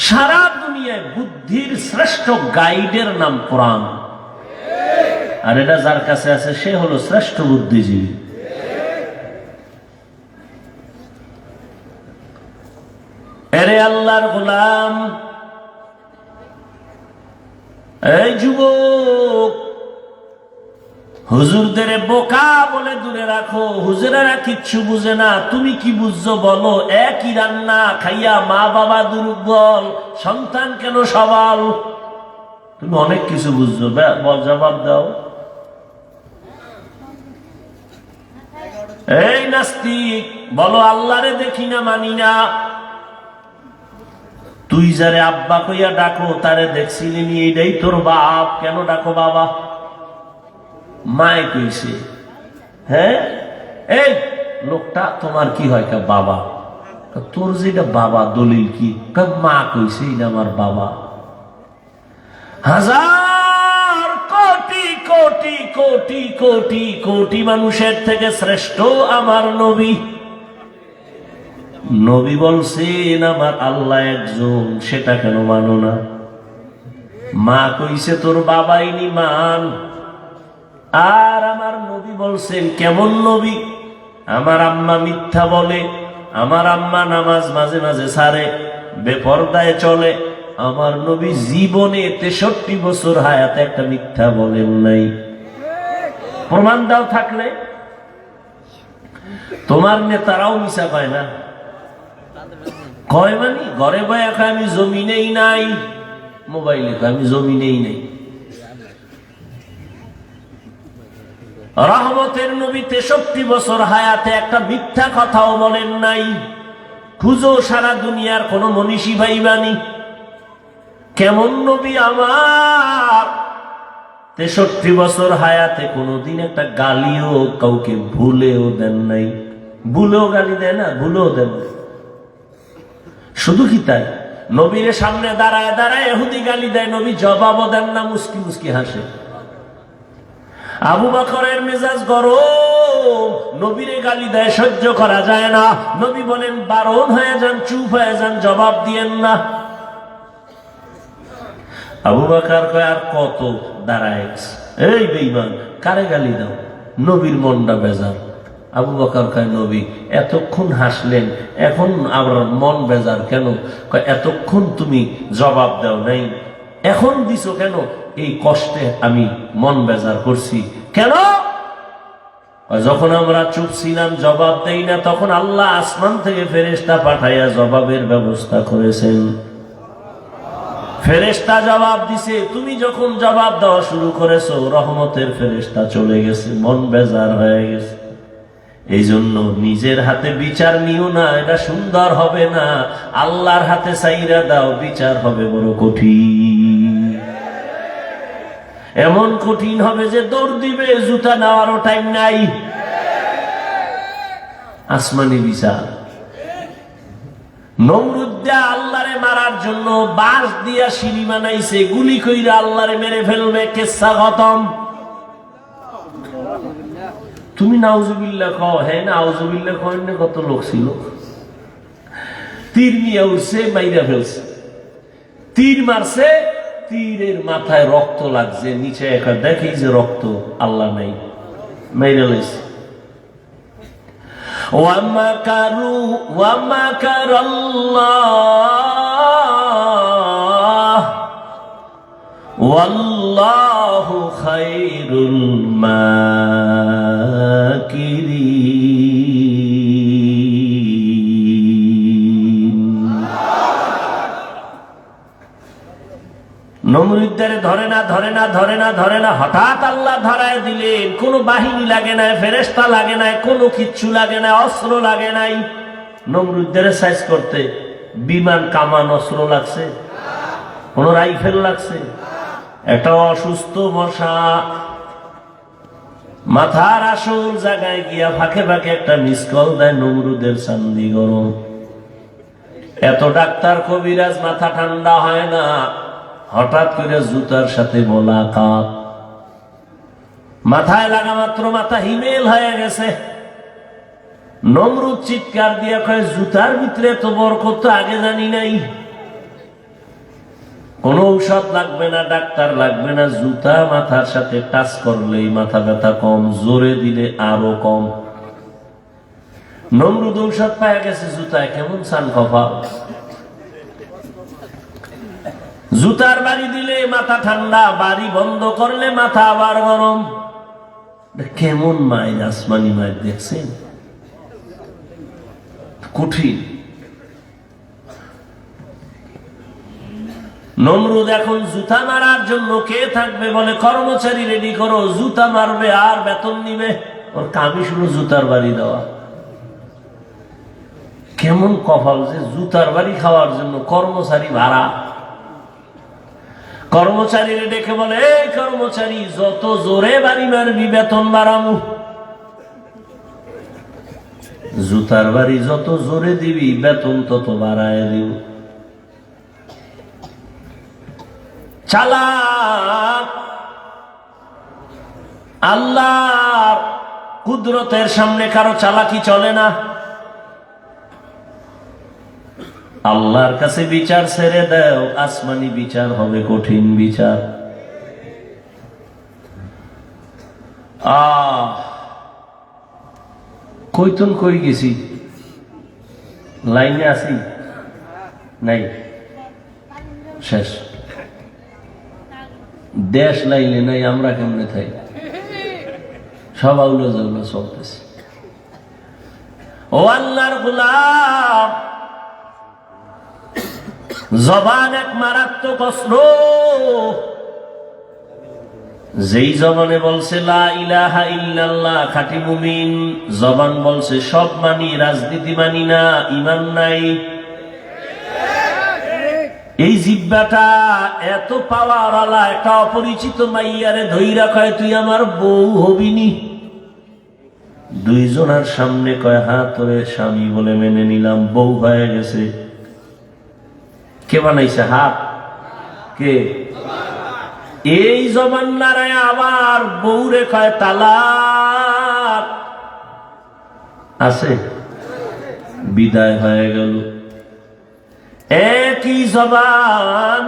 সারা দুনিয়ায় বুদ্ধির শ্রেষ্ঠ গাইডের নাম কোরআন, আর এটা যার কাছে আছে সে হলো শ্রেষ্ঠ বুদ্ধিজীবী। এরে আল্লাহর গোলাম, এই যুবক, হুজুরদের বোকা বলে দূরে রাখো। হুজুরেরা কিচ্ছু বুঝে না, তুমি কি বুঝছো বলো? একই রান্না খাইয়া মা বাবা দুর্বল, সন্তান কেন সবল? তুমি অনেক কিছু বুঝছো, জবাব দাও। এই নাস্তিক, বলো আল্লাহরে দেখি না, মানি না। তুই যারে আব্বা কইয়া ডাকো তারে দেখছিলি নি? এইটাই তোর বাপ, কেন ডাকো বাবা? মায় কইছে। হ্যাঁ, এই লোকটা তোমার কি হয়? বাবা। তোর যেটা বাবা দলিল কি? মা কইছে এটা আমার বাবা। হাজার কোটি কোটি কোটি কোটি কোটি মানুষের থেকে শ্রেষ্ঠ আমার নবী। নবী বলছেন আমার আল্লাহ একজন, সেটা কেন মানো না? মা কইছে তোর বাবাই নি, মান। আর আমার নবী বলছেন, কেমন নবী? আমার আম্মা মিথ্যা বলে, আমার আম্মা নামাজ মাঝে মাঝে ছাড়ে, বেপরদায় চলে। আমার নবী জীবনে 63 বছর হায়াতে একটা মিথ্যা বলেন নাই। প্রমাণ দাও থাকলে। তোমার নেতারাও মিশা কয় না, কয় মানি ঘরে বয়ে এখন আমি জমিনেই নাই, মোবাইলে আমি জমিনেই নেই। রহমতের নবী 63 বছর হায়াতে একটা মিথ্যা কথাও বলেন নাই। খুঁজো সারা দুনিয়ার কোন মনীষী ভাইবানি, কেমন নবী আমার 63 বছর হায়াতে কোনদিন একটা গালিও কাউকে ভুলেও দেন নাই। ভুলেও গালি দেয় না, ভুলেও দেন। শুধু কি তাই, নবীর সামনে দাঁড়ায় দাঁড়ায় ইহুদি গালি দেয়, নবী জবাবও দেন না, মুস্কি মুস্কি হাসে। আবু বকরের মেজাজ গরম, নবীরে গালি দেয়, সহ্য করা যায় না। নবী বলেন বারণ হয়ে যান, চুপ হয়ে যান, জবাব দিয়েন না। আবু বকর কয় আর কত দাঁড়ায়, এই বেঈমান কারে গালি দাও? নবীর মনটা বেজার। আবু বকর কয় নবী এতক্ষণ হাসলেন, এখন আমার মন বেজার কেন? কয় এতক্ষণ তুমি জবাব দাও নাই, এখন দিছো কেন? এই কষ্টে আমি মন বেজার করছি। কেন? যখন আমরা চুপ ছিলাম, জবাব দেই না, তখন আল্লাহ আসমান থেকে ফেরেশতা পাঠাইয়া জবাবের ব্যবস্থা করেছেন। ফেরেশতা জবাব দিছে, তুমি যখন জবাব দেওয়া শুরু করেছো, রহমতের ফেরেশতা চলে গেছে, মন বেজার হয়ে গেছে। এই জন্য নিজের হাতে বিচার নিও না, এটা সুন্দর হবে না। আল্লাহর হাতে চাইরা দাও, বিচার হবে বড় কঠিন। এমন কঠিন হবে যে দৌড় দিবে, জুতা নেওয়ারও টাইম নাই। আসমানি বিচার। নমরুদ আল্লাহরে মারার জন্য বাঁশ দিয়া সিঁড়ি বানাইছে, গুলি কইরা আল্লাহরে মেরে ফেলবে, কেসা খতম। তুমি নাউজুবিল্লাহ কও, হ্যাঁ নাউজুবিল্লাহ কয়েন না, কত লোক ছিল। তীর নিয়ে উঠছে, মাইরা ফেলছে। তীর মারছে, তীরের মাথায় রক্ত লাগছে, নিচে একটা দেখি যে রক্ত, আল্লাহ নাই, মাইরা লাইছে। ওয়ামাকারু ওয়ামাকারাল্লাহ ওয়াল্লাহু খায়রুল মাকিরিন। নমরুদ্দারে ধরে না ধরে না ধরে না ধরে না, হঠাৎ আল্লাহ ধরায় দিলেন। কোনো বাহিনী লাগে নাই, ফেরেশতা লাগে নাই, কোনো কিচ্ছু লাগে নাই, অস্ত্র লাগে নাই। নমরুদ্দারে সাইজ করতে বিমান, কামান, অস্ত্র লাগছে? কোন রাইফেল লাগছে? একটা অসুস্থ মশা মাথার আসল জায়গায় গিয়া ফাঁকে ফাঁকে একটা মিস কল দেয়, নমরুদের চান্দি গরম। এত ডাক্তার কবিরাজ, মাথা ঠান্ডা হয় না। হঠাৎ করে জুতার সাথে মোলাকাত, মাথায় লাগা মাত্র মাথা হিমেল হয়ে গেছে। নমরুদ চিৎকার দিয়া কয়, জুতার ভিতরে তো বরকত, আগে জানি নাই। কোনো ঔষধ লাগবে না, ডাক্তার লাগবে না, জুতা মাথার সাথে টাচ করলেই মাথা ব্যথা কম, জোরে দিলে আরো কম। নমরুদ ঔষধ পাওয়া গেছে জুতায়, কেমন সান কফা। জুতার বাড়ি দিলে মাথা ঠান্ডা, বাড়ি বন্ধ করলে মাথা আবার গরম। কেমন মায়ের, আসমানি মায়ের দেখছেন, কঠিন। নমরুদ এখন জুতা মারার জন্য কে থাকবে বলে, কর্মচারী রেডি করো, জুতা মারবে আর বেতন নিবে। ওর কামি শুরু জুতার বাড়ি দেওয়া। কেমন কপাল যে জুতার বাড়ি খাওয়ার জন্য কর্মচারী ভাড়া। কর্মচারী ডেকে বলে, এই কর্মচারী, যত জোরে বাড়ি মারবি বেতন বাড়ামু। জুতার বাড়ি যত জোরে দিবি বেতন তত বাড়ায় দিব। চালাক। আল্লাহর কুদরতের সামনে কারো চালাকি চলে না। আল্লাহর কাছে বিচার ছেড়ে দাও, আসমানি বিচার হবে কঠিন বিচার। কইতুন কই গেছি, লাইনে আছি নাই, শেষ। দেশ লাইনে নাই, আমরা কেমনে থাই, সব আউলো জাউলো চলতেছে। ও আল্লাহর গোলাম, জবান এক মারাত্মক অস্ত্র। যেই জবানে বলছে লা ইলাহা ইল্লাল্লাহ, খাঁটি মুমিন। জবান বলছে সব মানি, রাজনীতি মানি না, ঈমান নাই। এই জিহ্বাটা এত পাওয়ার আলা, একটা অপরিচিত মাইয়ারে ধইরা কয়, তুই আমার বউ হবিনি। দুইজনের সামনে কয়, হ্যাঁ তোরে স্বামী বলে মেনে নিলাম, বউ হয়ে গেছে। কে বানাইছে হাত? কে? এই জবান নারায় আবার বউরে কয় তালাক। আছে? বিদায় হয়ে গেল। একই জবান।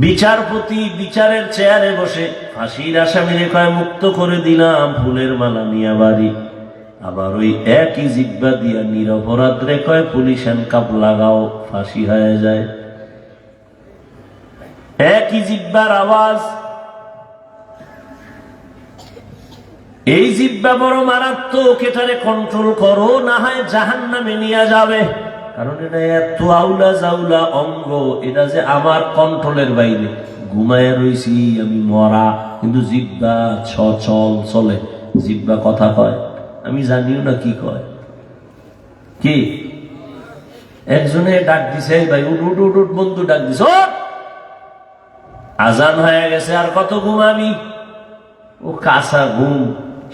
বিচারপতি বিচারের চেয়ারে বসে ফাঁসির আসামিরে কয়, মুক্ত করে দিলাম, ফুলের মালা নিয়ে বাড়ি। আবার ওই একই জিহ্বা দিয়া নিরপরাধ রে কয়, পুলিশ হ্যান্ডকাপ লাগাও, ফাঁসি হয়ে যায়। একই জিহ্বার আওয়াজ। এই জিহ্বা বড় মারাত্মক, এটারে কন্ট্রোল করো, না হয় জাহান্নামে নিয়ে যাবে। কারণ এটা এত আউলা জাউলা অঙ্গ, এটা যে আমার কন্ট্রোলের বাইরে। ঘুমায় রইছি আমি মরা, কিন্তু জিহ্বা চল চলে, জিহ্বা কথা কয়, আমি জানিও না কি কয়। কি একজনে ডাক দিছে, ভাই উঠ উঠ উঠ উঠ, বন্ধু ডাক দিছে, আজান হয়ে গেছে, আর কত ঘুমাবি? ও কাঁচা ঘুম,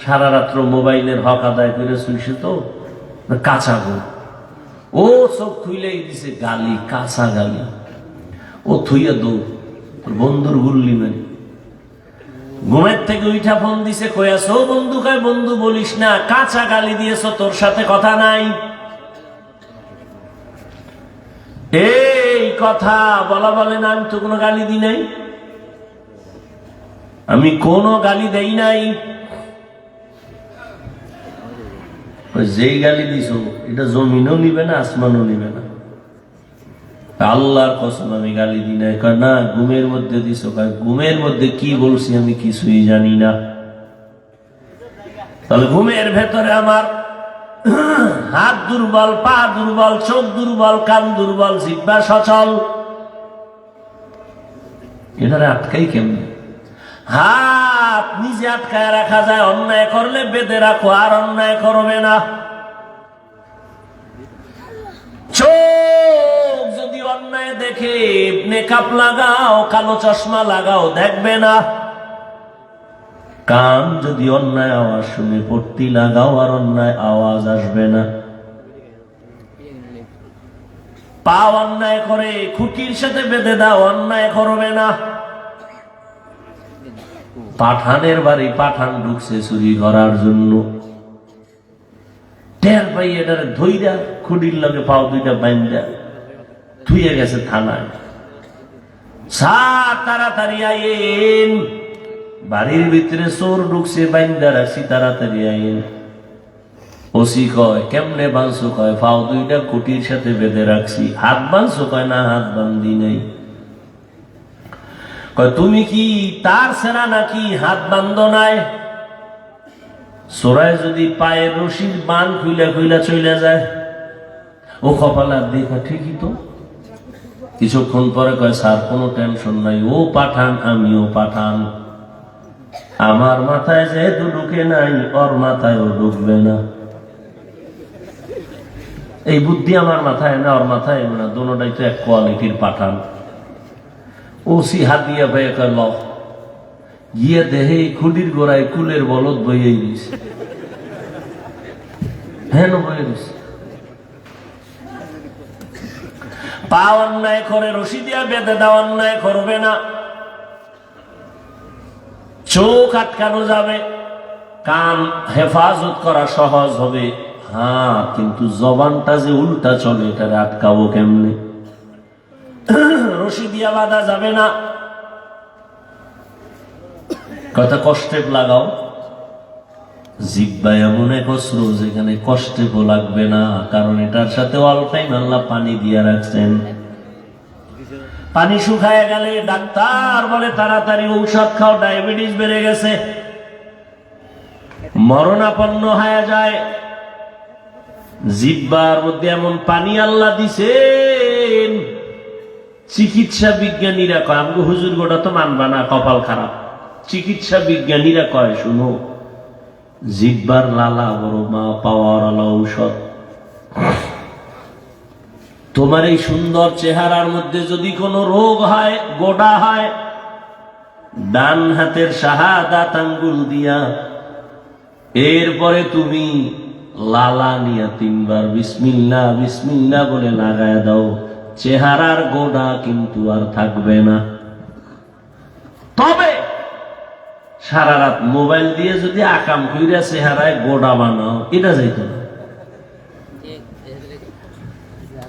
সারা রাত্র মোবাইলের হক আদায় করে শুইছে, তো কাঁচা ঘুম। ও চোখ খুইলেই দিছে গালি, কাঁচা গালি। ও থুইয়া দৌড়, বন্ধুর গুল্লি মেরে। ঘুমের থেকে উঠা ফোন দিছে, কয়াছ বন্ধু? কয়, বন্ধু বলিস না, কাঁচা গালি দিয়েছ, তোর সাথে কথা নাই। এই কথা বলা বলে না, আমি তো কোনো গালি দিই নাই, আমি কোনো গালি দেই নাই। যেই গালি দিছ এটা জমিনও নিবে না, আসমানও নিবে না। আল্লাহর কসম আমি গালি দিই নাই। কয় না, ঘুমের মধ্যে দিছ। কয় ঘুমের মধ্যে কি বলছি আমি কিছুই জানি না। তাহলে ঘুমের ভেতরে আমার হাত দুর্বল, পা দুর্বল, চোখ দুর্বল, কান দুর্বল, জিহ্বা সচল। এটারে আটকাই কেমনে? হাত নিজে আটকায় রাখা যায়, অন্যায় করলে বেঁধে রাখো, আর অন্যায় করবে না। চোখ যদি অন্যায় দেখে মেকআপ লাগাও, কালো চশমা লাগাও, দেখবে না। কান যদি অন্যায় আওয়াজ শুনে পট্টি লাগাও, আর অন্যায় আওয়াজ আসবে না। পা অন্যায় করে খুঁটির সাথে বেঁধে দাও, অন্যায় করবে না। পাঠানের বাড়ি পাঠান ঢুকছে চুরি করার জন্য, টের পাই এটারে ধইরা খুঁটির লগে পাও দুইটা বাইন্দা থুইয়ে গেছে থানায়। স্যার তাড়াতাড়ি আইন, বাড়ির ভিতরে চোর ঢুকছে, বাইন্দা রাখছি, তাড়াতাড়ি আইন। ওসি কয় কেমনে বাঁধছো? কয় ফাও দুইটা খুঁটির সাথে বেঁধে রাখছি। হাত বাঁধছো? কয় না, হাত বান্ধি নাই। কয় তুমি কি তার সেনা নাকি হাত বান্ধ নাই? চোরায় যদি পায়ের রশির বান খুইলা খুইলা চলে যায়, ও কপালার দেখা ঠিকই তো। কিছুক্ষণ পরে কয় স্যার কোনো টেনশন নাই, ও পাঠান আমিও পাঠান, আমার মাথায় যেহেতু ঢুকে নাই ওর মাথায়ও ঢুকবে না। এই বুদ্ধি আমার মাথায় না, ওর মাথায় না, দোনোটাই তো এক কোয়ালিটির পাঠান। ওসি হাত দিয়া ভাইয়া কয় ল, গিয়ে দেহে খুলির গোড়ায় কুলের বলদ বইয়ে গেছে। হ্যাঁ বইয়ে গেছে। পা অন্যায় করে রশি দিয়া বেঁধে দাও, অন্যায় করবে না। চোখ আটকানো যাবে, কান হেফাজত করা সহজ হবে, হ্যাঁ, কিন্তু জবানটা যে উল্টা চলে এটারে আটকাবো কেমনে? রশি দিয়া বাঁধা যাবে না। কথা কষ্টে লাগাও, জিব্বা এমন এক অস্ত্র যেখানে কষ্টে লাগবে না, কারণ এটার সাথে অল টাইম আল্লাহ পানি দিয়ে রাখছেন। পানি শুকায় গেলে ডাক্তার বলে তাড়াতাড়ি ঔষধ খাও, ডায়াবেটিস বেড়ে গেছে, মরণাপন্ন হয়ে যায়। জিব্বার মধ্যে এমন পানি আল্লাহ দিছেন, চিকিৎসা বিজ্ঞানীরা কয়, আমগো হুজুর গোটা তো মানবা না, কপাল খারাপ। চিকিৎসা বিজ্ঞানীরা কয় শুনো, জিব্বার লালা বড় মা পাওয়ার আলা ঔষধ। তোমার এই সুন্দর চেহারার মধ্যে যদি কোনো রোগ হয়, গোডা হয়, ডান হাতের শাহাদাত আঙ্গুল দিয়া এরপরে তুমি লালা নিয়া 3 বার বিসমিল্লাহ বিসমিল্লাহ বলে লাগায় দাও, চেহারার গোডা কিন্তু আর থাকবে না। তবে সারা রাত মোবাইল দিয়ে যদি আকাম কইরা চেহারায় গোডা বানাও, এটা যাইতো না।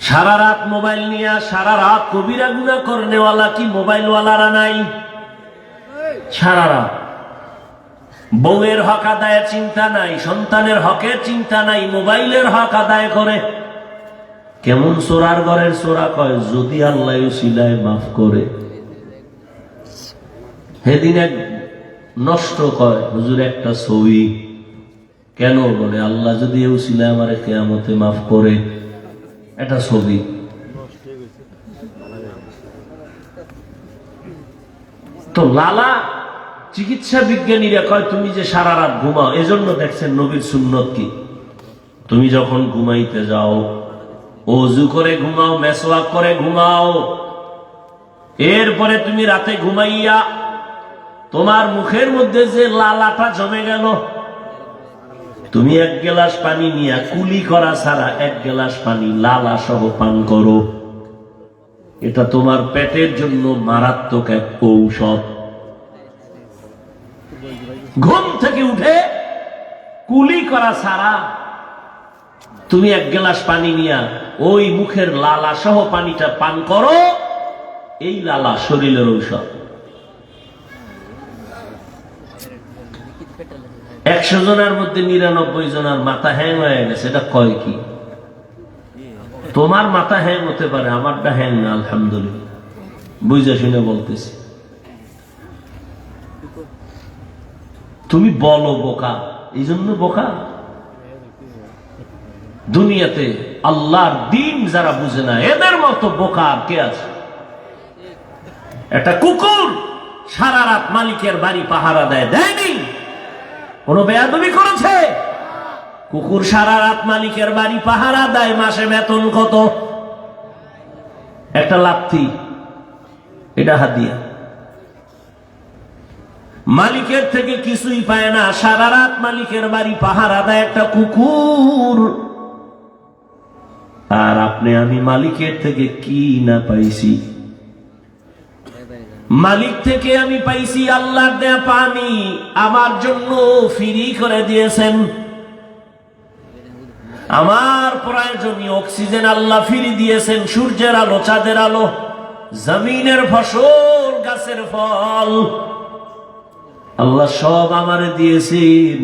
সারা রাত মোবাইল নিয়ে সারা রাত কবিরা গুনাহ করনেওয়ালা কি মোবাইলওয়ালারা নাই? সারা রাত বউয়ের হক আদায়ের চিন্তা নাই, সন্তানের হকের চিন্তা নাই, মোবাইলের হক আদায় করে। কেমন চোরার ঘরের চোরা কয়, যদি আল্লাহ উসিলায় মাফ করে। সেদিন এক নষ্ট কয়, হুজুর একটা ছবি কেন? বলে আল্লাহ যদি উসিলায় আমারে কিয়ামতে মাফ করে, এটা ছবি। তো লালা চিকিৎসা বিজ্ঞানীরা কয় তুমি যে সারা রাত ঘুমাও, এজন্য দেখছেন নবীর সুন্নত কি, তুমি যখন ঘুমাইতে যাও ওযু করে ঘুমাও, মেসওয়াক করে ঘুমাও। এরপরে তুমি রাতে ঘুমাইয়া তোমার মুখের মধ্যে যে লালাটা জমে গেল, তুমি 1 গ্লাস পানি নিয়া কুলি করা ছাড়া 1 গ্লাস পানি লালা সহ পান করো। এটা তোমার পেটের জন্য মারাত্মক এক ঔষধ। ঘুম থেকে উঠে কুলি করা ছাড়া তুমি 1 গ্লাস পানি নিয়া ওই মুখের লালা সহ পানিটা পান করো, এই লালা শরীরের ঔষধ। 100 জনের মধ্যে 99 জনের মাথা হ্যাং হয়ে গেছে, এটা কয় কি? তোমার মাথা হ্যাং হতে পারে, আমারটা হ্যাং না, আলহামদুলিল্লাহ, বুঝে শুনে বলতেছি। তুমি বলো বোকা, এই জন্য বোকা। দুনিয়াতে আল্লাহর দিন যারা বুঝে না, এদের মতো বোকা আর কে আছে? একটা কুকুর সারা রাত মালিকের বাড়ি পাহারা দেয়, দেয়নি? কোন বেয়াদবি করেছে? কুকুর সারা রাত মালিকের বাড়ি পাহারা দেয়, মাসে বেতন কত? একটা লাথি, এটা হাদিয়া। মালিকের থেকে কিছুই পায় না, সারা রাত মালিকের বাড়ি পাহারা দেয় একটা কুকুর। আর আপনি আমি মালিকের থেকে কি না পাইছি? মালিক থেকে আমি পাইছি আল্লাহর দেয়া পানি, আমার জন্য ফ্রি করে দিয়েছেন। আমার প্রয়োজনীয় অক্সিজেন আল্লাহ ফ্রি দিয়েছেন, সূর্যের আলো, চাঁদের আলো। জমিনের ফসল, গাছের ফল আল্লাহ সব আমারে দিয়েছেন,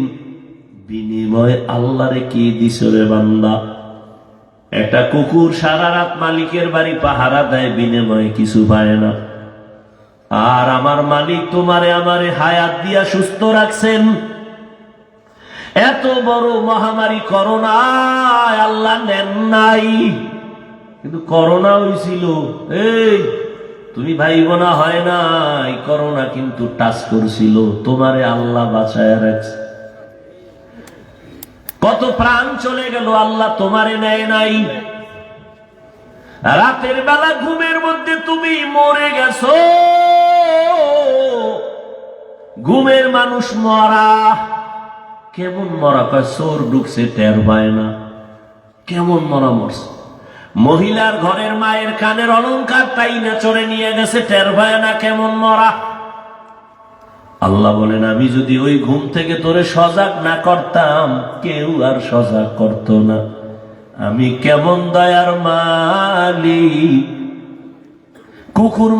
বিনিময়ে আল্লাহরে কি দিছ রে বান্দা? একটা কুকুর সারা রাত মালিকের বাড়ি পাহারা দেয়, বিনিময়ে কিছু পায় না। আর আমার মালিক তোমারে আমারে হায়াত দিয়া সুস্থ রাখছেন। এত বড় মহামারী করোনা আল্লাহ নেন নাই, কিন্তু করোনা হয়েছিল। এই তুমি ভাইব না হয় নাই, করোনা কিন্তু টাচ করছিল, তোমারে আল্লাহ বাঁচায় রাখছে। কত প্রাণ চলে গেল, আল্লাহ তোমারে নেয় নাই। রাতের বেলা ঘুমের মধ্যে তুমি মরে গেছো, ঘুমের মানুষ মরা। কেমন মরা? কয় চোর ঢুকছে টের পায় না। কেমন মরা মরছে? মহিলার ঘরের মায়ের কানের অলংকার তাই না চড়ে নিয়ে গেছে, টের পায় না। কেমন মরা? আল্লাহ বলেন, আমি যদি ওই ঘুম থেকে তোরে সজাগ না করতাম, কেউ আর সজাগ করত না। আমি কেমন দয়ার মালিক। কুকুর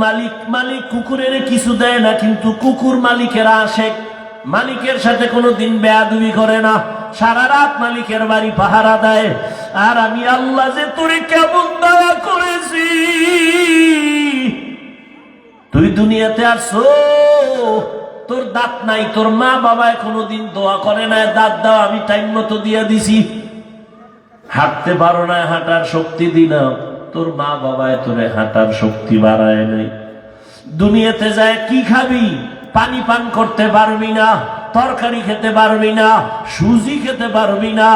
মালিক কুকুরের কিছু দেয় না, কিন্তু কুকুর মালিকের আশেক, মালিকের সাথে কোনোদিন বেয়াদবি করে না, সারা রাত মালিকের বাড়ি পাহারা দেয়। আর আমি আল্লাহ যে তোরে কেমন দয়া করেছি। তুই দুনিয়াতে আসো, তোর দাঁত নাই, তোর মা বাবায় কোনোদিন দোয়া করে না, দাঁত দাও, আমি টাইম মতো দিয়ে দিছি। হাঁটতে পারো না, হাঁটার শক্তি দিলাম, তোর মা বাবায় তোরে হাঁটার শক্তি বাড়ায় নাই। দুনিয়াতে যায় কি খাবি? পানি পান করতে পারবি না, তরকারি খেতে পারবি না, সুজি খেতে পারবি না।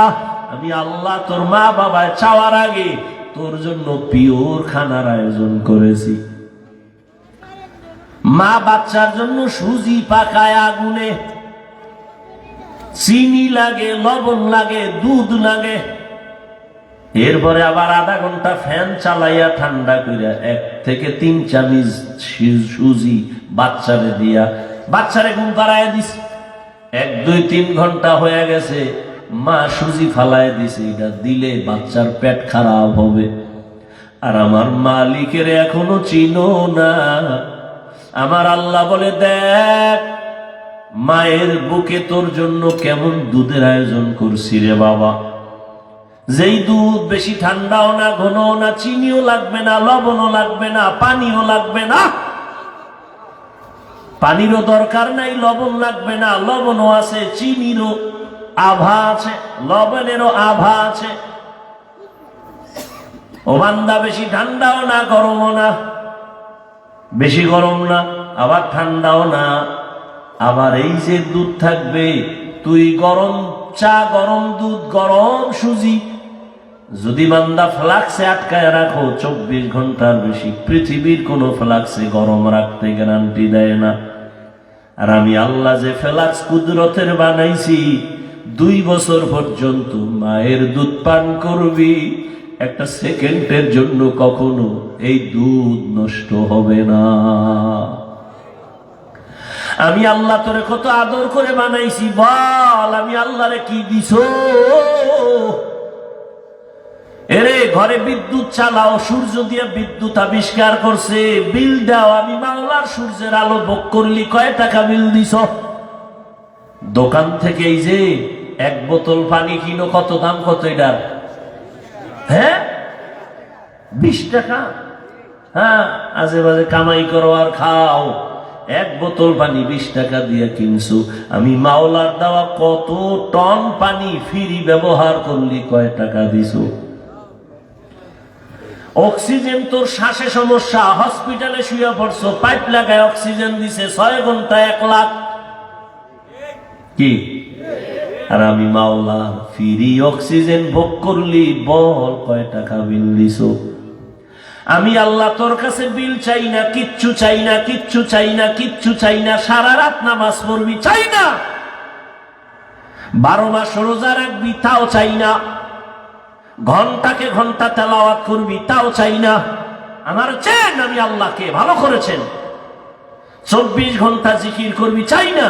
আমি আল্লাহ তোর মা বাবায় চাওয়ার আগে তোর জন্য পিওর খানার আয়োজন করেছি। মা বাচ্চার জন্য সুজি পাকায় আগুনে, চিনি লাগে, লবণ লাগে, দুধ লাগে। এরপরে আবার আধা ঘন্টা ফ্যান চালাইয়া ঠান্ডা কইরা 1 থেকে 3 চামচ সুজি বাচ্চারে দিয়া বাচ্চারে ঘুম পাড়াইয়া দিস। 1, 2, 3 ঘন্টা হয়ে গেছে, মা সুজি ফালাইয়া দিছে। এটা দিলে বাচ্চার পেট খারাপ হবে। আর আমার মালিকের এখনো চিনো না। আমার আল্লাহ বলে, দেখ মায়ের বুকে তোর জন্য কেমন দুধের আয়োজন করছি রে বাবা। যেই দুধ বেশি ঠান্ডাও না, ঘনও না, চিনিও লাগবে না, লবণও লাগবে না, পানিও লাগবে না। পানিরও দরকার নাই, লবণ লাগবে না, লবণও আছে, চিনিরও আভা আছে, লবণেরও আভা আছে। ও বান্দা, বেশি ঠান্ডাও না, গরমও না, বেশি গরম না, আবার ঠান্ডাও না। আবার এই যে দুধ থাকবে, তুই গরম চা, গরম দুধ, গরম সুজি যদি বান্দা ফ্লাক্সে আটকায় রাখো 24 ঘন্টার বেশি, পৃথিবীর কোন ফ্লাক্সে গরম রাখতে গ্যারান্টি দেয় না। আর আমি আল্লাহ যে ফ্লাক্স কুদরতের বানাইছি, 2 বছর পর্যন্ত মায়ের দুধ পান করবি, একটা সেকেন্ডের জন্য কখনো এই দুধ নষ্ট হবে না। আমি আল্লাহ তোরে কত আদর করে বানাইছি, বল আমি আল্লাহরে কি দিছো? এরে ঘরে বিদ্যুৎ চালাও, সূর্য দিয়ে বিদ্যুৎ আবিষ্কার করছে, বিল দাও। আমি মাওলার সূর্যের আলো ভোগ করলি, কয় টাকা বিল দিছ? দোকান থেকে এই যে 1 বোতল পানি কিনো, কত দাম? কত এটার? হ্যাঁ, 20 টাকা। হ্যাঁ, আজে বাজে কামাই করো আর খাও। 1 বোতল পানি 20 টাকা দিয়ে কিনছো। আমি মাওলার দেওয়া কত টন পানি ফ্রি ব্যবহার করলি, কয় টাকা দিছো? অক্সিজেন, তোর শ্বাসে সমস্যা, হসপিটালে শুয়ে পড়ছো, পাইপ লাগায় অক্সিজেন দিছে, 6 ঘন্টা 1 লাখ। কি? আর আমি মাওলা ফ্রি অক্সিজেন ভোগ করলি, বল কয় টাকা বিল দিছো? আমি আল্লাহ তোর কাছে বিল চাই না, কিচ্ছু চাই না, কিচ্ছু চাই না, কিচ্ছু চাই না। সারা রাত নামাজ পড়বি, চাই না। 12 মাস রোজা রাখবি, তাও চাই না। ঘন্টাকে ঘন্টা তেলাওয়াত করবি, তাও চাই না। আমার চেন আমি আল্লাহকে ভালো করেছেন। 24 ঘন্টা জিকির করবি, চাই না।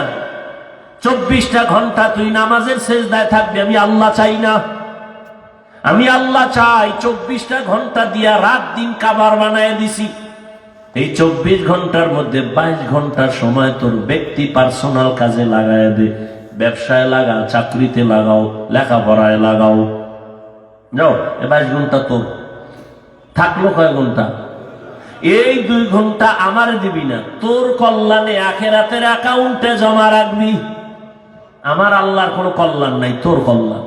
24টা ঘন্টা তুই নামাজের সেজদায় থাকবি, আমি আল্লাহ চাই না। আমি আল্লাহ চাই 24টা ঘন্টা দিয়া রাত দিন কাবার বানায় দিছি। এই 24 ঘন্টার মধ্যে 22 ঘন্টা সময় তোর ব্যক্তি পার্সোনাল কাজে লাগায় দে। ব্যবসায় লাগা, চাকরিতে লাগাও, লেখাপড়ায় লাগাও। যাও, 22 ঘন্টা তোর। থাকলো কয় ঘন্টা? এই 2 ঘন্টা আমারে দিবি না, তোর কল্যাণে আখিরাতের অ্যাকাউন্টে জমা রাখবি। আমার আল্লাহর কোনো কল্যাণ নাই, তোর কল্যাণ।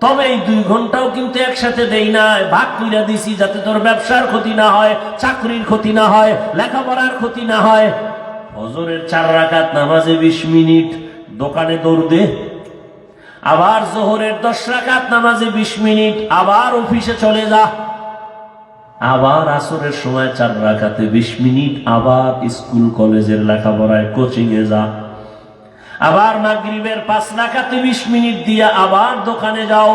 তবে এই 2 ঘন্টাও কিন্তু একসাথে দেই না, ভাগ কইরা দিছি, যাতে তোর ব্যবসার ক্ষতি না হয়, চাকরির ক্ষতি না হয়, লেখাপড়ার ক্ষতি না হয়। ফজরের 4 রাকাত নামাজে 20 মিনিট দোকানে দৌড় দে, আবার জোহরের 10 রাকাত নামাজে 20 মিনিট আবার অফিসে চলে যা, আবার আসরের সময় 4 রাকাতে 20 মিনিট আবার স্কুল কলেজের লেখাপড়ায় কোচিং এ যা, আবার মাগরিবের 5 রাকাতে 20 মিনিট দিয়া আবার দোকানে যাও,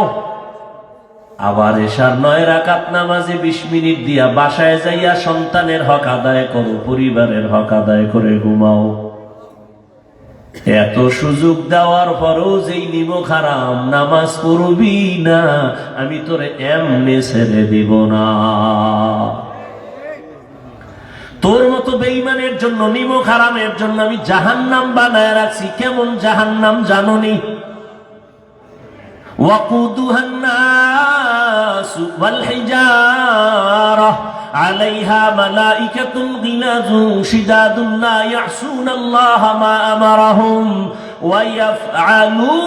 আবার এশার 9 রাকাত নামাজে 20 মিনিট দিয়া বাসায় যাইয়া সন্তানের হক আদায় করো, পরিবারের হক আদায় করে ঘুমাও। এত সুযোগ দেওয়ার পরও যেই নিমক হারাম, নামাজ পড়বি না, আমি তোরে এমনি ছেড়ে দিব না। তোর মতো বেঈমানের জন্য, নিমক হারামের জন্য আমি জাহান্নাম বানায় রাখছি। কেমন জাহান্নাম জানোনি? وقودها الناس والحجارة عليها ملائكة غلاظ شداد لا يعصون الله ما أمرهم ويفعلون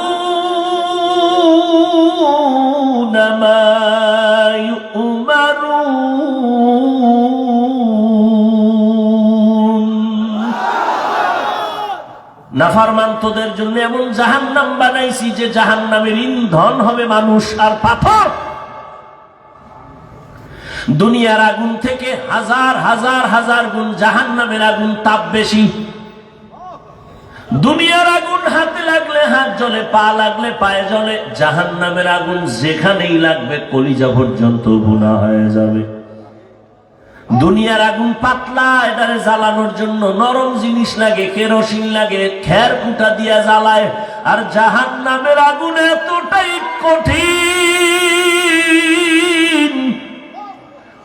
ما يؤمرون। নাফরমান তোদের জন্য এমন জাহান্নাম বানাইছি যে জাহান্নামের ইন্ধন হবে মানুষ আর পাথর। দুনিয়ার আগুন থেকে হাজার হাজার হাজার গুণ জাহান্নামের আগুন তাপ বেশি। দুনিয়ার আগুন হাতে লাগলে হাত জ্বলে, পা লাগলে পায়ে জ্বলে। জাহান্নামের আগুন যেখানেই লাগবে কলিজা পর্যন্ত ভুনা হয়ে যাবে। দুনিয়ার আগুন পাতলা, এটারে জ্বালানোর জন্য নরম জিনিস লাগে, কেরোসিন লাগে, খের কুটা দিয়া জ্বালায়। আর জাহান্নামের আগুন এতটাই কঠিন,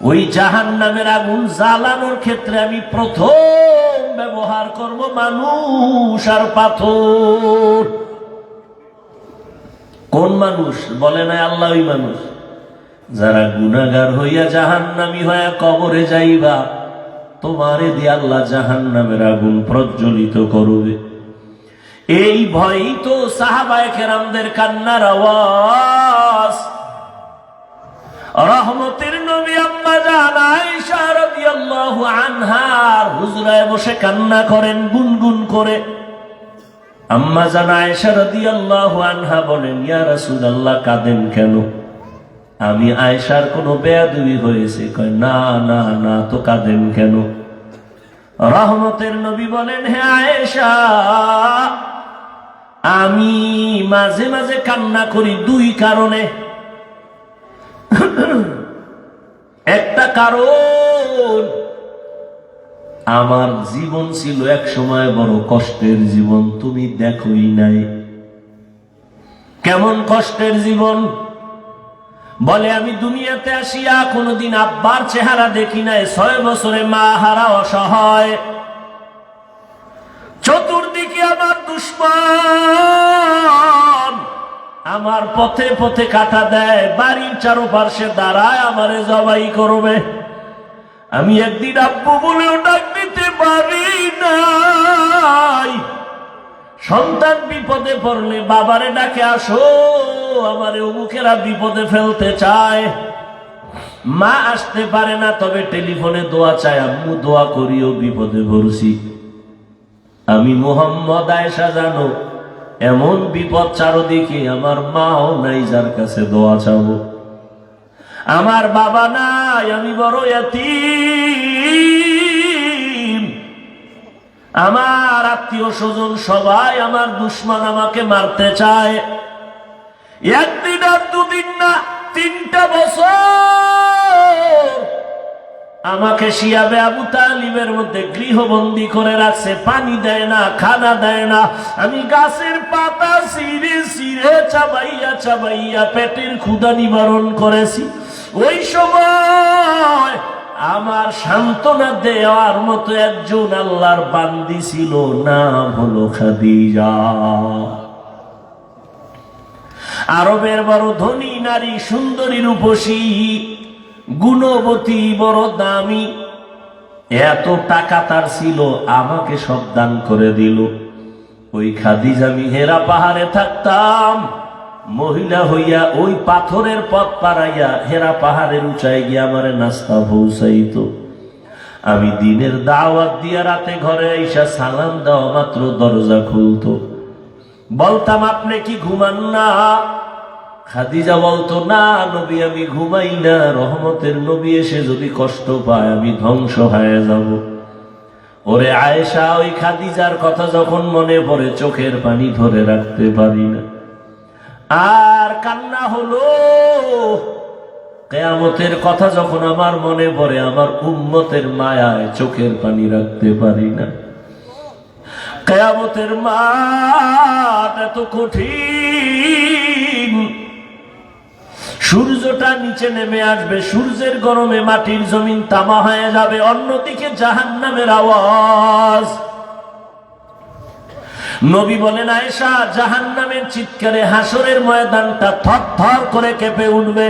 ওই জাহান্নামের আগুন জ্বালানোর ক্ষেত্রে আমি প্রথম ব্যবহার করব মানুষ আর পাথর। কোন মানুষ? বলে না আল্লাহ ওই মানুষ যারা গুনাহগার হইয়া জাহান্নামী হইয়া কবরে যাইবা, তোমারে দিয়ে আল্লাহ জাহান্নামের আগুন প্রজ্বলিত করবে। এই ভয়ই তো সাহাবায়ে কেরামদের কান্নার আওয়াজ। রহমতের নবী আম্মা জান আয়েশা রাদিয়াল্লাহু আনহার হুজরায় বসে কান্না করেন গুনগুন করে। আম্মা জান আয়েশা রাদিয়াল্লাহু আনহা বলেন, ইয়া রাসূলুল্লাহ, কাঁদেন কেন? আমি আয়েশার কোনো বেয়াদবি হয়েছে? কয় না না না, তো কাঁদেন কেন? রহমতের নবী বলেন, হে আয়েশা, আমি মাঝে মাঝে কান্না করি 2 কারণে। একটা কারণ, আমার জীবন ছিল এক সময় বড় কষ্টের জীবন, তুমি দেখোই নাই। কেমন কষ্টের জীবন? বলে, আমি দুনিয়াতে আসিয়া কোনদিন আব্বার চেহারা দেখি নাই। 6 বছরে মা হারা অসহায়, চতুর্দিকে আমার দুশমন আমার পথে পথে কাটা দেয়, বাড়ির চারপাশে দাঁড়ায় আমারে জবাই করবে। আমি একদিন আব্বু বলেও ডাক দিতে পারি নাই। সন্তান বিপদে পড়লে বাবারে ডাকে, আসো, আমারে অমুকেরা বিপদে ফেলতে চায়। মা আসতে পারে না, তবে টেলিফোনে দোয়া চায়, আম্মু দোয়া করিও, বিপদে পড়ছি। আমি মুহাম্মদ, আয়েশা জানো, এমন বিপদ চারদিকে, আমার মাও নাই যার কাছে দোয়া চাবো। আমার বাবা নাই, আমি বড় ইয়াতীম। আমার আত্মীয় স্বজন সবাই আমার দুশমন, আমাকে মারতে চায়। একদিন আর 2 দিন না, 3টা বছর আমাকে শিয়াবে আবু তালিবের মধ্যে গৃহবন্দী করে রাখছে। পানি দেয় না, খানা দেয় না। আমি গাছের পাতা ছিঁড়ে ছিঁড়ে চাবাইয়া চাবাইয়া পেটের ক্ষুধা নিবারণ করেছি। ওই সময় আমার সান্ত্বনা দেওয়ার মতো একজন আল্লাহর বান্দি ছিল, নাম হলো খাদিজা। আরবের বড় ধনী নারী, সুন্দরী, রূপসী, গুণবতী, বড় দামি। এত টাকা তার ছিল, আমাকে সব দান করে দিল। ওই খাদিজা, আমি হেরা পাহাড়ে থাকতাম, মহিলা হইয়া ওই পাথরের পথ পাড়াইয়া হেরা পাহাড়ের উঁচায় গিয়ে আমারে নাস্তা পৌঁছাইত। আমি দিনের দাওয়াত দিয়া রাতে ঘরে আইসা সালাম দেওয়া মাত্র দরজা খুলতো। বলতাম, আপনি কি ঘুমান না? খাদিজা বলতো, না নবী, আমি ঘুমাই না। রহমতের নবী এসে যদি কষ্ট পায়, আমি ধ্বংস হয়ে যাব। ওরে আয়েশা, ওই খাদিজার কথা যখন মনে পড়ে, চোখের পানি ধরে রাখতে পারি না। আর কান্না হলো। কিয়ামতের কথা যখন আমার মনে পড়ে, আমার উম্মতের মায়ায় চোখের পানি রাখতে পারি না। কিয়ামতের মাঠ এত কঠিন। সূর্যটা নিচে নেমে আসবে, সূর্যের গরমে মাটির জমিন তামা হয়ে যাবে। অন্যদিকে জাহান্নামের আওয়াজ। নবী বলেন, আয়েশা, জাহান্নামের চিৎকারে হাসরের ময়দানটা থরথর করে কেঁপে উঠবে।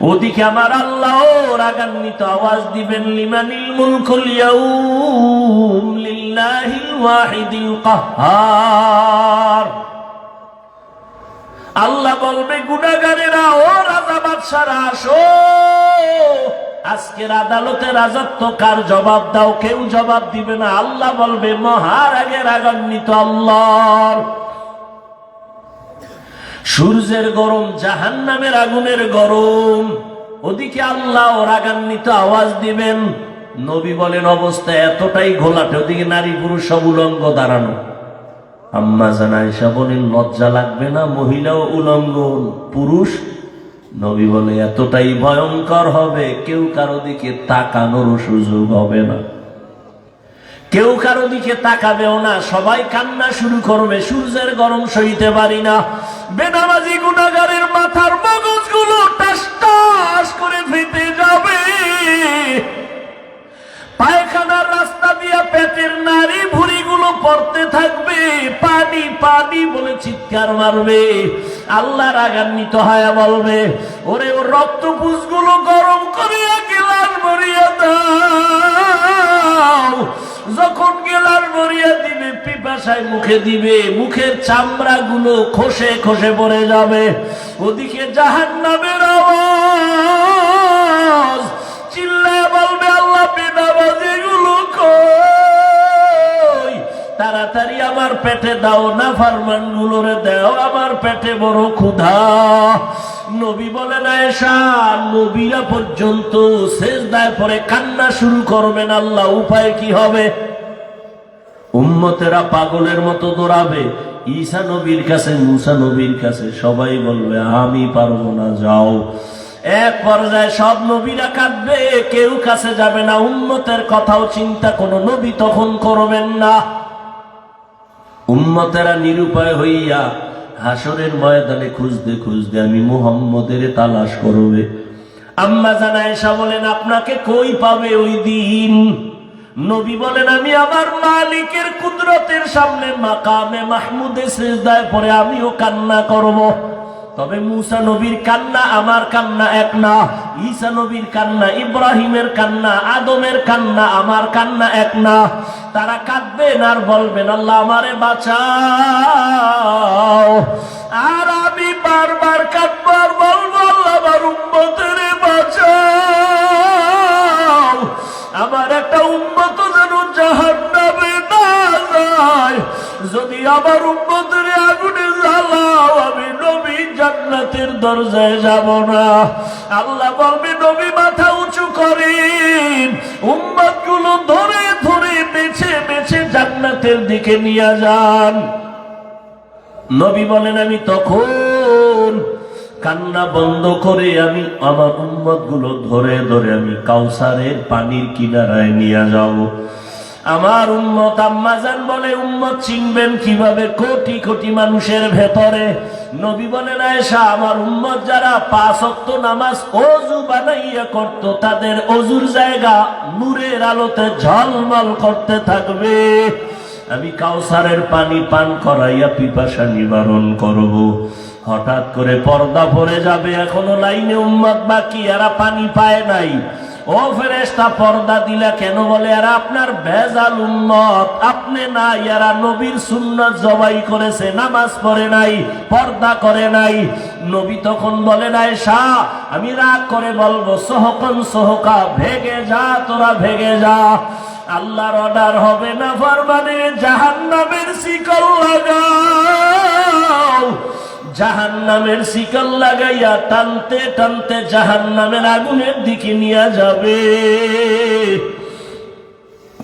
ওদিকে আমার আল্লাহ রাগান্বিত আওয়াজ দিবেন, লিমানিল মুলকুল ইয়াউম লিল্লাহিল ওয়াহিদিল কাহ্হার। আল্লাহ বলবে, গুনাহগারেরা, ও রাজা বাদশারা, আসো, আজকের আদালতে রাজত্ব কার, জবাব দাও। কেউ জবাব দিবে না। আল্লাহ বলবে, মহারাগে রাগান্বিত আল্লাহ। সূর্যের গরম, জাহান্নামের আগুনের গরম। ওদিকে আল্লাহ রাগান্বিত আওয়াজ দিবেন। নবী বলেন, অবস্থা এতটাই ঘোলাটে, ওদিকে নারী পুরুষ সব উলঙ্গ দাঁড়ানো। আম্মা জান আয়েশা বলেন, লজ্জা লাগবে না? মহিলাও উলঙ্গ, পুরুষ। নবী বলে, এতটাই ভয়ঙ্কর হবে, কেউ কারো দিকে তাকানোর সুযোগ হবে না, কেউ কারো দিকে তাকাবেও না। সবাই কান্না শুরু করবে, সূর্যের গরম সইতে পারি না। বেনামাজি গুনাহগারের মাথার মগজগুলো টাস টাস করে ফেটে যাবে। পায়খানার রাস্তা দিয়া পেটের নারী ভুঁড়িগুলো পড়তে থাকবে, পানি পানি বলে চিৎকার মারবে। আল্লাহ রাগান্বিত হয়ে বলবে, ওরে ওর রক্তপুঞ্জগুলো গরম করিয়া গিলাস ভরিয়া দাও। যখন গিলাস ভরিয়া দিবে, পিপাসায় মুখে দিবে, মুখের চামড়া গুলো খসে খসে পড়ে যাবে। ওদিকে জাহান্নামের আওয়াজ। চিল্লায় বলবে, আল্লাহ, বেনামাজি গুলো কই? তাড়াতাড়ি আমার পেটে দাও, নাফরমান গুলোরে দাও, আমার পেটে বড় ক্ষুধা। নবী বলেন, আয়েশা, নবীরা পর্যন্ত সেজদায় পড়ে কান্না শুরু করবেন। আল্লাহ, উপায় কি হবে? উম্মতেরা পাগলের মতো দৌড়াবে ঈসা নবীর কাছে, মুসা নবীর কাছে। সবাই বলবে, আমি পারবো না, যাও। এক পর্যায়ে সব নবীরা কাঁদবে, কেউ কাছে যাবে না। উম্মতের কথাও চিন্তা কোন নবী তখন করবেন না। উম্মতেরা নিরুপায় হইয়া হাসরের ময়দানে খুঁজতে খুঁজতে আমি মুহাম্মদের তালাশ করবে। আম্মা জান আয়েশা বলেন, আপনাকে কই পাবে ওই দিন? নবী বলেন, আমি আমার মালিকের কুদরতের সামনে মাকামে মাহমুদে সিজদায় পড়ে আমিও কান্না করব। তবে মুসা নবীর কান্না আমার কান্না এক না, ঈসা নবীর কান্না, ইব্রাহিমের কান্না, আদমের কান্না, আমার কান্না এক না। তারা কাঁদবেন আর বলবেন, আল্লাহ আমারে বাঁচাও। আর আমি বারবার কাঁদবো আর বলবো, আল্লাহ আমার উম্মতের বাঁচাও। আমার একটা উম্মত যেন জাহান্নামে না যায়। যদি আমার উম্মতের আগুনে জ্বালাও, আমি নবী জান্নাতের দরজায় যাব না। আল্লাহ বলবে, নবী মাথা উঁচু করেন, উম্মত গুলো ধরে ধরে বেছে বেছে জান্নাতের দিকে নিয়ে যান। নবী বলেন, আমি তখন কান্না বন্ধ করে আমি আমার উম্মত গুলো ধরে ধরে আমি কাউসারের পানির কিনারায় নিয়ে যাব। আমার উম্মত আম্মাজান বলে উম্মত চিনবেন কিভাবে? কোটি কোটি মানুষের ভেতরে। নবী বলেন আয়েশা, আমার উম্মত যারা 5 ওয়াক্ত নামাজ ওযু বানাইয়া করত, তাদের ওযুর জায়গা নূরের আলোতে ঝলমল করতে থাকবে। আমি কাউসারের পানি পান করাইয়া পিপাসা নিবারণ করব। হঠাৎ করে পর্দা পড়ে যাবে, এখনো লাইনে উম্মত বাকি, এরা পানি পায় নাই। ও ফেরেশতা, পর্দা দিলা কেন? বলে এরা আপনার ভেজাল উম্মত, আপনি না, এরা নবীর সুন্নাত জবাই করেছে, নামাজ পড়ে নাই, পর্দা করে নাই। নবী তখন বলেন আয়েশা, আমি রাগ করে বলবো সোহকন সোহকা, ভেগে যা তোরা, ভেগে যা। আল্লাহর অর্ডার হবে না ফরমানে জাহান্নামের শিকল লাগাও। জাহান্নামের শিকল লাগাইয়া টানতে টানতে জাহান্নামের আগুনের দিকে নিয়ে যাবে।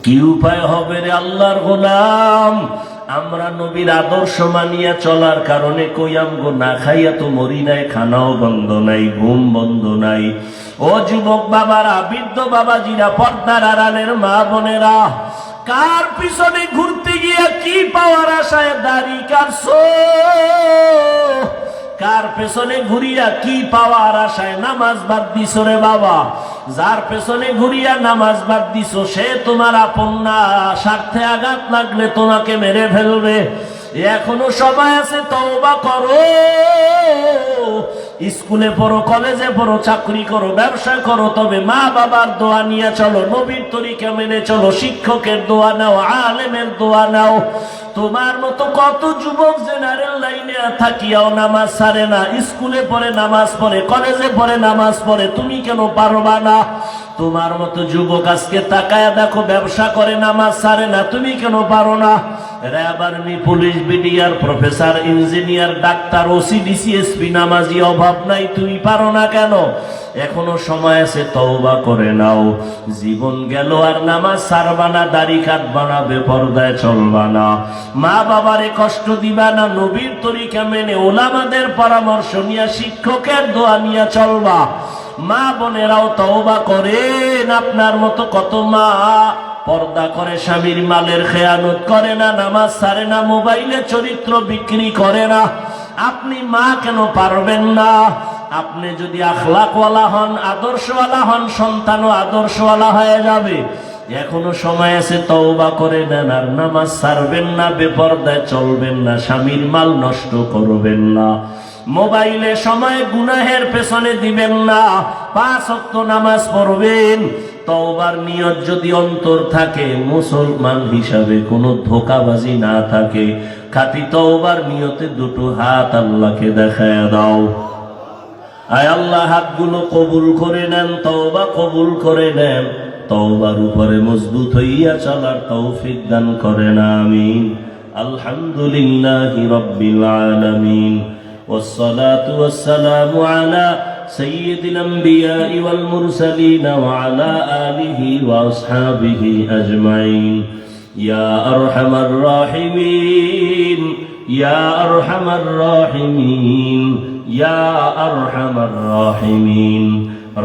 কি উপায় হবে রে আল্লাহর গোলাম? আমরা নবীর আদর্শ মানিয়া চলার কারণে কইয়াম গো, না খাইয়া তো মরি নাই, খানাও বন্ধ নাই, ঘুম বন্ধ নাই। ও যুবক বাবারা, বৃদ্ধ বাবাজিরা, পর্দার আড়ালের মা বোনেরা, কার পিছনে ঘুরতে গিয়া কি পাওয়ার আশায় দাড়ি কাটছো? কার পেছনে ঘুরিয়া কি পাওয়ার আশায় নামাজ বাদ দিছো রে বাবা? যার পেছনে ঘুরিয়া নামাজ বাদ দিছো সে তোমার আপন না, স্বার্থে আঘাত লাগলে তোমাকে মেরে ফেলবে। এখনো সময় আছে, তওবা করো। স্কুলে পড়ো, কলেজে পড়ো, চাকরি করো, ব্যবসা করো, তবে মা বাবার দোয়া নিয়ে চলো, নবীর তরিকা মেনে চলো, শিক্ষকের দোয়া নাও, আলেমের দোয়া নাও। তোমার মতো কত যুবক জেনারেল লাইনে থাকিয়াও নামাজ ছাড়ে না, স্কুলে পড়ে নামাজ পড়ে, কলেজে পড়ে নামাজ পড়ে, তুমি কেন পারবা না? তোমার মতো যুবক আজকে তাকায়া দেখো, ব্যবসা করে নামাজ ছাড়ে না, তুমি কেন পারো না? RAB, army, police, BDR, professor, engineer, doctor, OC, DC, SP নামাজি অভাব নাই, তুমি পারো না কেন? এখনো সময় আছে, তওবা করে নাও। জীবন গেল আর নামাজ ছাড়বা না, দাড়ি কাটবা না, বেপরদায় চলবা না, মা বাবারে কষ্ট দিবা না, নবীর তরিকা মেনে ওলামাদের পরামর্শ নিয়ে, শিক্ষকের দোয়া নিয়ে চলবা। মা বোনেরাও তওবা করেন। আপনার মতো কত মা পর্দা করে, স্বামীর মালের খেয়ানত করে না, নামাজ ছাড়ে না, মোবাইলে চরিত্র বিক্রি করে না। আপনি মা কেন পারবেন না? আপনি যদি আখলাকওয়ালা হন, আদর্শওয়ালা হন, সন্তানও আদর্শওয়ালা হয়ে যাবে। এখনো সময় আছে, তওবা করে নেন, আর নামাজ ছাড়বেন না, বেপরদায় চলবেন না, স্বামীর মাল নষ্ট করবেন না, মোবাইলে সময় গুনাহের পেছনে দিবেন না, 5 ওয়াক্ত নামাজ পড়বেন। তওবার নিয়ত যদি অন্তর থাকে, মুসলমান হিসাবে কোনো ধোঁকাবাজি না থাকে, খাঁটি তওবার নিয়তে দুটো হাত আল্লাহকে দেখায় দাও। আয় আল্লাহ, হাতগুলো কবুল করে নেন, তওবা কবুল করে নেন, তওবার উপরে মজবুত হইয়া চলার তৌফিক দান করেন, আমিন। আলহামদুলিল্লাহি রাব্বিল আলামিন, والصلاة والسلام على سيد الأنبياء والمرسلين وعلى آله وأصحابه أجمعين. يا أرحم الراحمين، يا أرحم الراحمين، يا أرحم الراحمين،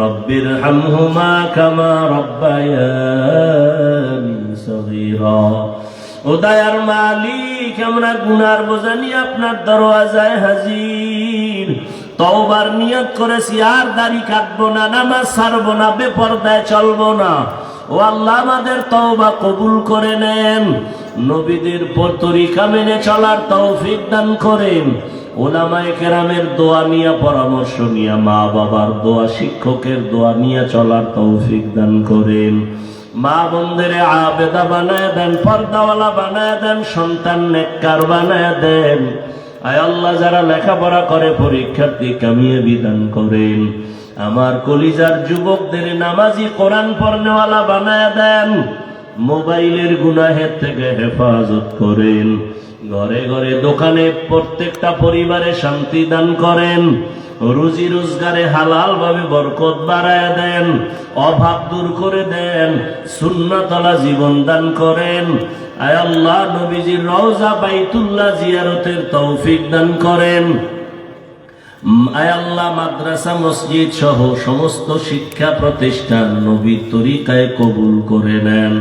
رب ارحمهما كما ربياني صغيرا। ও দয়ার মালিক, আমরা গুনার বোঝা নিয়ে আপনার দরওয়াজায় হাজির। তওবার নিয়ত করেছি, আর দাড়ি কাটবো না, নামাজ ছাড়বো না, বেপরদায় চলবো না। ও আল্লাহ, আমাদের তওবা কবুল করে নেন, নবীদের তরিকা মেনে চলার তৌফিক দান করেন। উলামায়ে কেরামের দোয়া নিয়ে, পরামর্শ নিয়ে, মা বাবার দোয়া, শিক্ষকের দোয়া নিয়ে চলার তৌফিক দান করেন। মা বোনদের আবেদা বানায় দেন, পর্দাওয়ালা বানায় দেন, সন্তান নেককার বানায় দেন। আয় আল্লাহ, যারা লেখাপড়া করে পরীক্ষার্থী কামিয়াবি দান করেন। আমার কলিজার যুবকদের নামাজি, কোরআন পড়নেওয়ালা বানায় দেন। মোবাইলের গুনাহের থেকে হেফাজত করেন। ঘরে ঘরে, দোকানে, প্রত্যেকটা পরিবারে শান্তি দান করেন। রুজি রোজগারে হালাল ভাবে বরকত বাড়ায় দেন, অভাব দূর করে দেন, সুন্নাতওয়ালা জীবন দান করেন। আয় আল্লাহ, নবীজির রওজা বাইতুল্লাহ জিয়ারতের তৌফিক দান করেন। আয় আল্লাহ, মাদ্রাসা, মসজিদ সহ সমস্ত শিক্ষা প্রতিষ্ঠান নবীর তরিকায় কবুল করে নেন।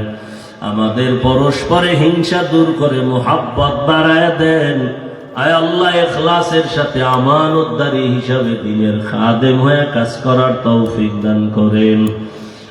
আমাদের পরস্পরে হিংসা দূর করে মুহাব্বত বাড়ায় দেন। আয় আল্লাহ, ইখলাসের সাথে আমানতদারি হিসাবে দ্বীনের খাদেম হয়ে কাজ করার তৌফিক দান করেন।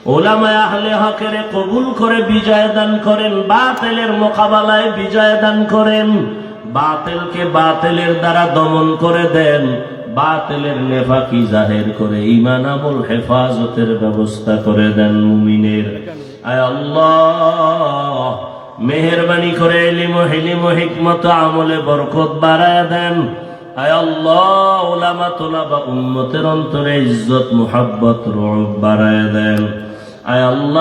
উলামায়ে আহলে হকের কবুল করে বিজয় দান করেন। বাতিলের মোকাবেলায় বিজয় দান করেন। বাতিলকে বাতিলের দ্বারা দমন করে দেন। বাতিলের নেফাকি জাহের করে ঈমান আমল হেফাজতের ব্যবস্থা করে দেন মুমিনের। আয় আল্লাহ, মেহেরবানি করে ইলম ও হিলম ও হিকমত আমলে বরকত বাড়ায় দেন। আয় আল্লাহ, উলামা তোলাবা উম্মতের অন্তরে ইজ্জত মুহাব্বত রুহ বাড়ায় দেন। আয় আল্লাহ।